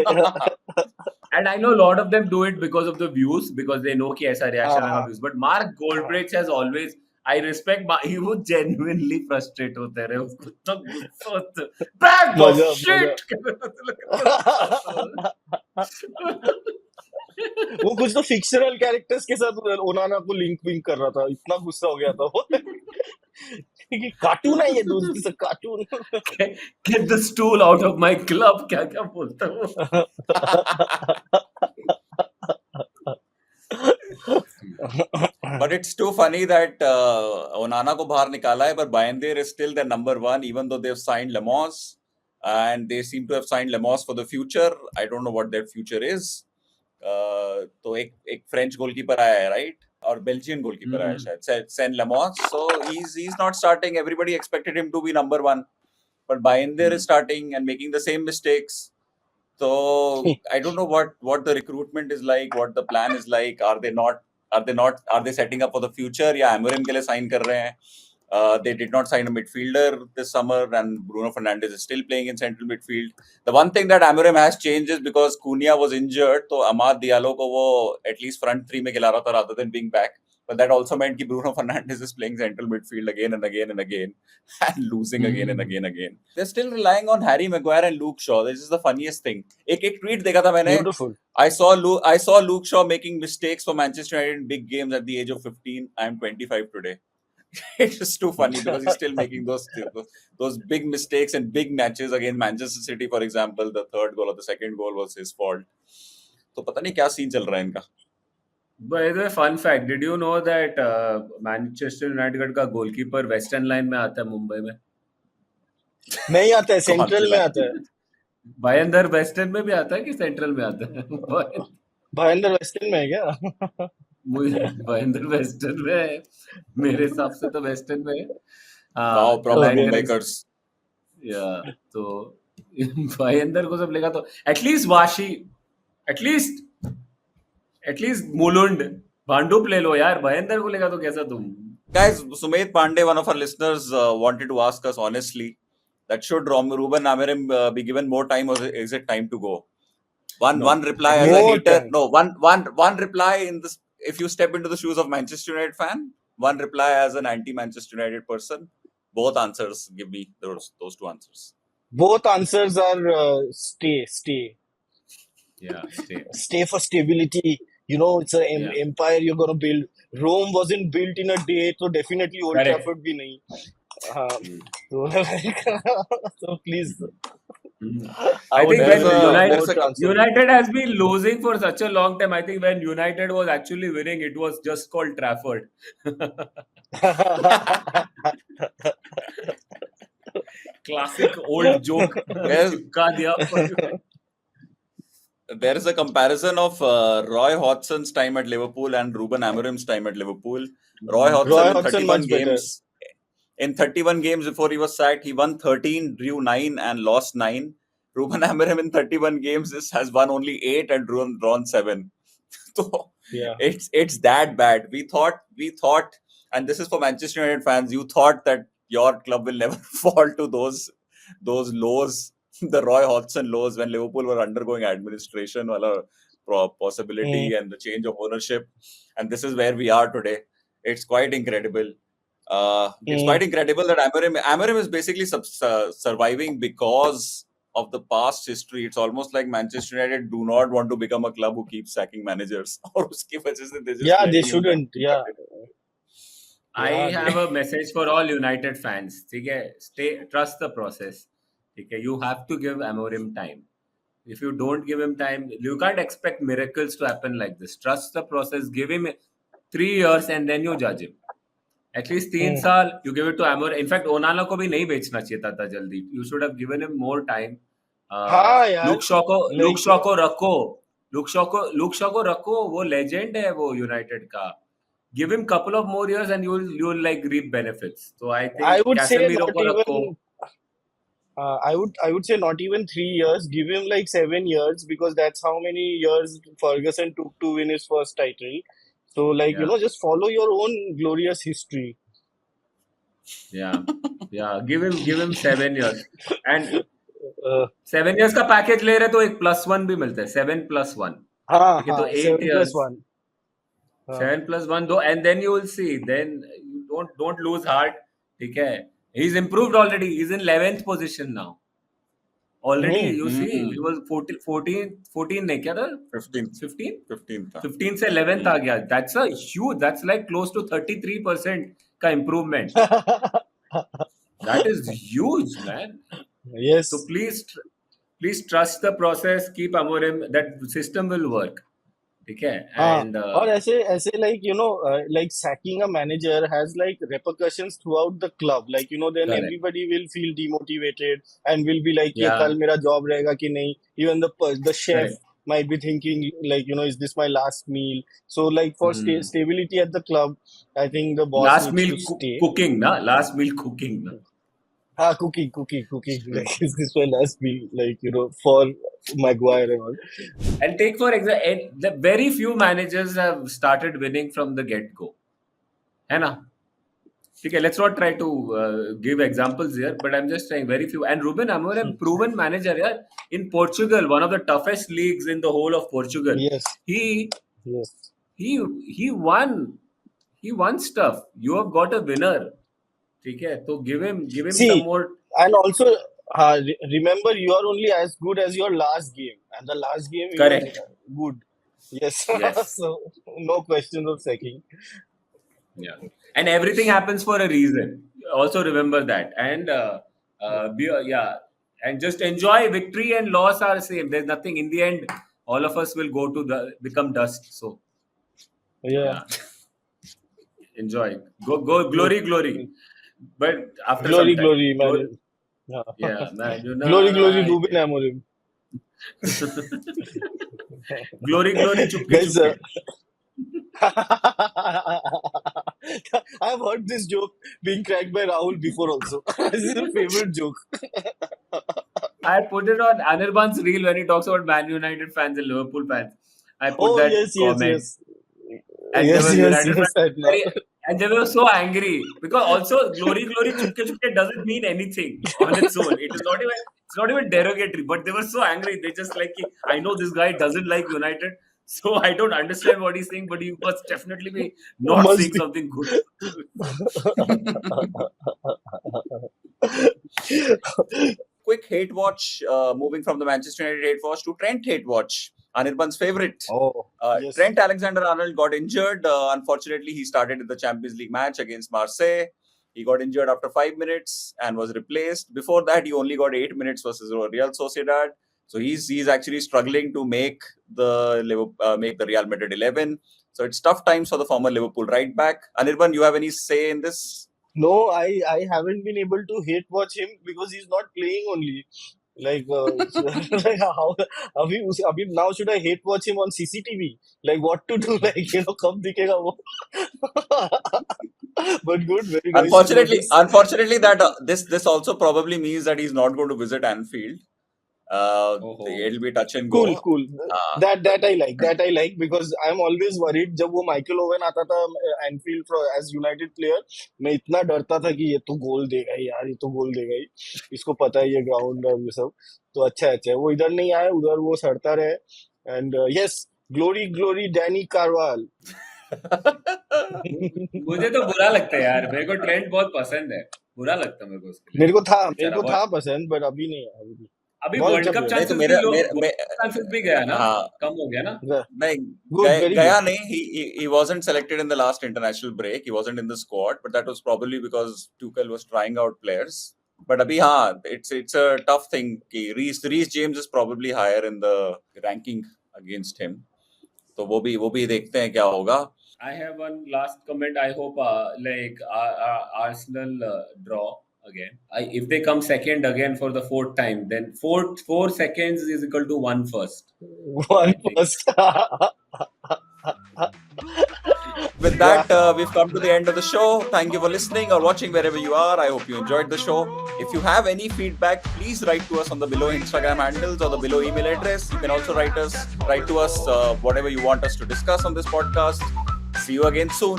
And I know a lot of them do it because of the views, because they know कि ऐसा reaction आएगा views. But Mark Goldbridge has always, I respect, he वो genuinely frustrate होते रहे, उसको तो गुस्सा होता है. Bag of मजा- shit! वो कुछ तो फिक्शनल कैरेक्टर्स के साथ ओनाना को लिंक विंक कर रहा था, इतना गुस्सा हो गया था वो कि कार्टून है ये, दूसरी से cartoon. Get the stool out of my club, क्या क्या बोलता है वो. But it's too funny that Onana को बाहर निकाला है, but Bayern is still their number 1, even though they've signed Lemos, and they seem to have signed Lemos for the future. I don't know what their future is. तो एक French goalkeeper आया है, right, और Belgian goalkeeper आया शायद, Sen Lemos. So he's not starting. Everybody expected him to be number 1, but Bayern is starting and making the same mistakes. So I don't know what the recruitment is like, what the plan is like. Are they setting up for the future? या Amorim के लिए sign कर रहे हैं? They did not sign a midfielder this summer, and Bruno Fernandes is still playing in central midfield. The one thing that Amorim has changed is because Cunha was injured, so Amad Diallo को वो at least front 3 में खिला रहा था rather than being back. But that also meant that Bruno Fernandes is playing central midfield again and again and again, and losing again and again. They're still relying on Harry Maguire and Luke Shaw. This is the funniest thing. एक tweet देखा था मैंने. Beautiful. I saw Luke Shaw making mistakes for Manchester United in big games at the age of 15. I am 25 today. It's just too funny because he's still making those big mistakes in big matches against Manchester City, for example. The third goal or the second goal was his fault. तो पता नहीं क्या scene चल रहा है इनका. By the way, fun fact, did you know that Manchester United का goalkeeper Western Line में आता है मुंबई में? नहीं आता है, सेंट्रल में आता है. भाईंदर वेस्टर्न में भी आता है कि सेंट्रल में आता है? भाईंदर वेस्टर्न में है क्या? मुझे भाईंदर वेस्टर्न में है, मेरे हिसाब से तो वेस्टर्न में है. Wow, proper Mumbaikars. या तो भाईंदर को सब लेगा तो एटलीस्ट वाशी, एटलीस्ट मुलुंड भांडुप ले लो यार, भाईंदर को लेगा तो कैसा तुम? Guys, Sumedh Pandey, one of our listeners, wanted to ask us honestly that should Ruben Amorim be given more time, or is it time to go? One reply as a hater. No, one reply in this. If you step into the shoes of Manchester United fan, one reply as an anti-Manchester United person. Both answers, give me those 2 answers. Both answers are stay. Yeah, Stay for stability. You know, it's an empire you're going to build. Rome wasn't built in a day, so definitely Old Trafford भी नहीं. So please. I think when United has been losing for such a long time, I think when United was actually winning, it was just called Trafford. Classic old joke. There is a comparison of Roy Hodgson's time at Liverpool and Ruben Amorim's time at Liverpool. Roy Hodgson in 31 games before he was sacked, he won 13, drew 9 and lost 9. Ruben Amorim in 31 games has won only 8 and drawn 7. So Yeah. it's that bad. We thought, and this is for Manchester United fans, you thought that your club will never fall to those lows, the Roy Hodgson lows, when Liverpool were undergoing administration, possibility and the change of ownership, and this is where we are today. It's quite incredible. It's quite incredible that Amorim is basically surviving because of the past history. It's almost like Manchester United do not want to become a club who keeps sacking managers. और उसकी वजह से they just Yeah, they letting him shouldn't. Yeah. I Yeah, have a message for all United fans. ठीक है, trust the process. ठीक है, you have to give Amorim time. If you don't give him time, you can't expect miracles to happen like this. Trust the process. Give him 3 years and then you judge him. At least 3 साल you give it to Amorim. In fact, Onana को भी नहीं बेचना चाहिए था जल्दी. You should have given him more time. हाँ यार, Luke Shaw को रखो. Luke Shaw को रखो. वो legend है वो United का. Give him couple of more years and you'll like reap benefits. So I think I would say Casemiro not को रखो. even. I would say not even 3 years. Give him like 7 years, because that's how many years Ferguson took to win his first title. So like, Yeah. just follow your own glorious history. Yeah. Give him 7 years. And Uh, 7 years का package ले रहे तो एक +1 भी मिलता है. 7+1. हाँ, ठीक है, तो 8 7 years. plus 1. 7+1 though, and then you will see. Then you don't lose heart. ठीक है. He's improved already. He's in 11th position now. Already, you see, he was 14 नहीं क्या था? 15 था. 15 से 11th आ गया. That's like close to 33% का improvement. That is huge, man. Yes. So please trust the process. Keep Amorim. That system will work. ठीक है. And और ऐसे like like sacking a manager has like repercussions throughout the club. Like then Correct. everybody will feel demotivated and will be like, Yeah. कल मेरा job रहेगा कि नहीं. Even the chef Correct. might be thinking like, is this my last meal? So like for stability at the club, I think the boss last needs meal to stay. cooking, na? Last meal cooking, na? Cooking. Like, is this my last meal? Like, for Maguire and all. And take for example, the very few managers have started winning from the get-go. है ना? Okay, let's not try to give examples here, but I'm just saying very few. And Ruben Amorim, proven manager, yeah, in Portugal, one of the toughest leagues in the whole of Portugal. Yes. He Yes. he won stuff. You have got a winner. Okay, so give him See, some more. And also, remember, you are only as good as your last game, and the last game you Correct. were good. Yes. Yes. So no question of sacking. Yeah, and everything happens for a reason. Also remember that, and and just enjoy. Victory and loss are same. There's nothing in the end. All of us will go to become dust. So Yeah. enjoy. Go glory. But after Glory, some time, glory, man. Yeah, man. Glory, Ruben Amorim. Glory, chupke Guys, chupke. I've heard this joke being cracked by Rahul before also. This is a favorite joke. I put it on Anirban's reel when he talks about Man United fans and Liverpool fans. I put Oh, that yes. comment. And Yes, there were United fans I know. and they were so angry because also glory chupke doesn't mean anything on its own. It's not even derogatory, but they were so angry. They just like, I know this guy doesn't like United, so I don't understand what he's saying, but he must definitely be not Must saying be. something good. Quick hate watch, moving from the Manchester United hate watch to Trent hate watch. Anirban's favorite. Oh, yes. Trent Alexander-Arnold got injured. Unfortunately, he started in the Champions League match against Marseille. He got injured after 5 minutes and was replaced. Before that, he only got 8 minutes versus Real Sociedad. So he's actually struggling to make the Real Madrid 11. So it's tough times for the former Liverpool right back. Anirban, you have any say in this? No, I haven't been able to hate watch him because he's not playing only. Like, like how now should I hate watch him on CCTV? Like what to do? Like, kab dikhega wo. But good, very nice. Unfortunately, that this also probably means that he's not going to visit Anfield. Oh. It'll be touch and go. Cool. हाँ. That I like. That I like because I'm always worried. जब वो Michael oven आता था Enfield as United player, मैं इतना डरता था कि ये तो गोल देगा ही यार, ये तो गोल देगा ही, इसको पता है ये ग्राउंड और ये सब. तो अच्छा है, वो इधर नहीं आया, उधर वो सड़ता रहे. And yes, glory Dani Carvajal. मुझे तो बुरा लगता है यार, मेरे को ट्रेंट बहुत पसंद है, बुरा लगता है मेरे को उसके लिए. मेरे को बेचारा था पसंद, बट अभी नहीं है. अभी बहुत वर्ल्ड अच्छा कप player. नहीं तो चांसेस भी गया ना, हाँ. कम हो गया ना. नहीं, very गया good. नहीं. He wasn't selected in the last international break. He wasn't in the squad, but that was probably because Tuchel was trying out players. But abhi haan, it's a tough thing. कि Reece James is probably higher in the ranking against him. तो वो भी देखते हैं क्या होगा. I have one last comment. I hope like Arsenal draw again. If they come second again for the fourth time, then 4 seconds is equal to 1 first. One first. With that, we've come to the end of the show. Thank you for listening or watching wherever you are. I hope you enjoyed the show. If you have any feedback, please write to us on the below Instagram handles or the below email address. You can also write to us whatever you want us to discuss on this podcast. See you again soon.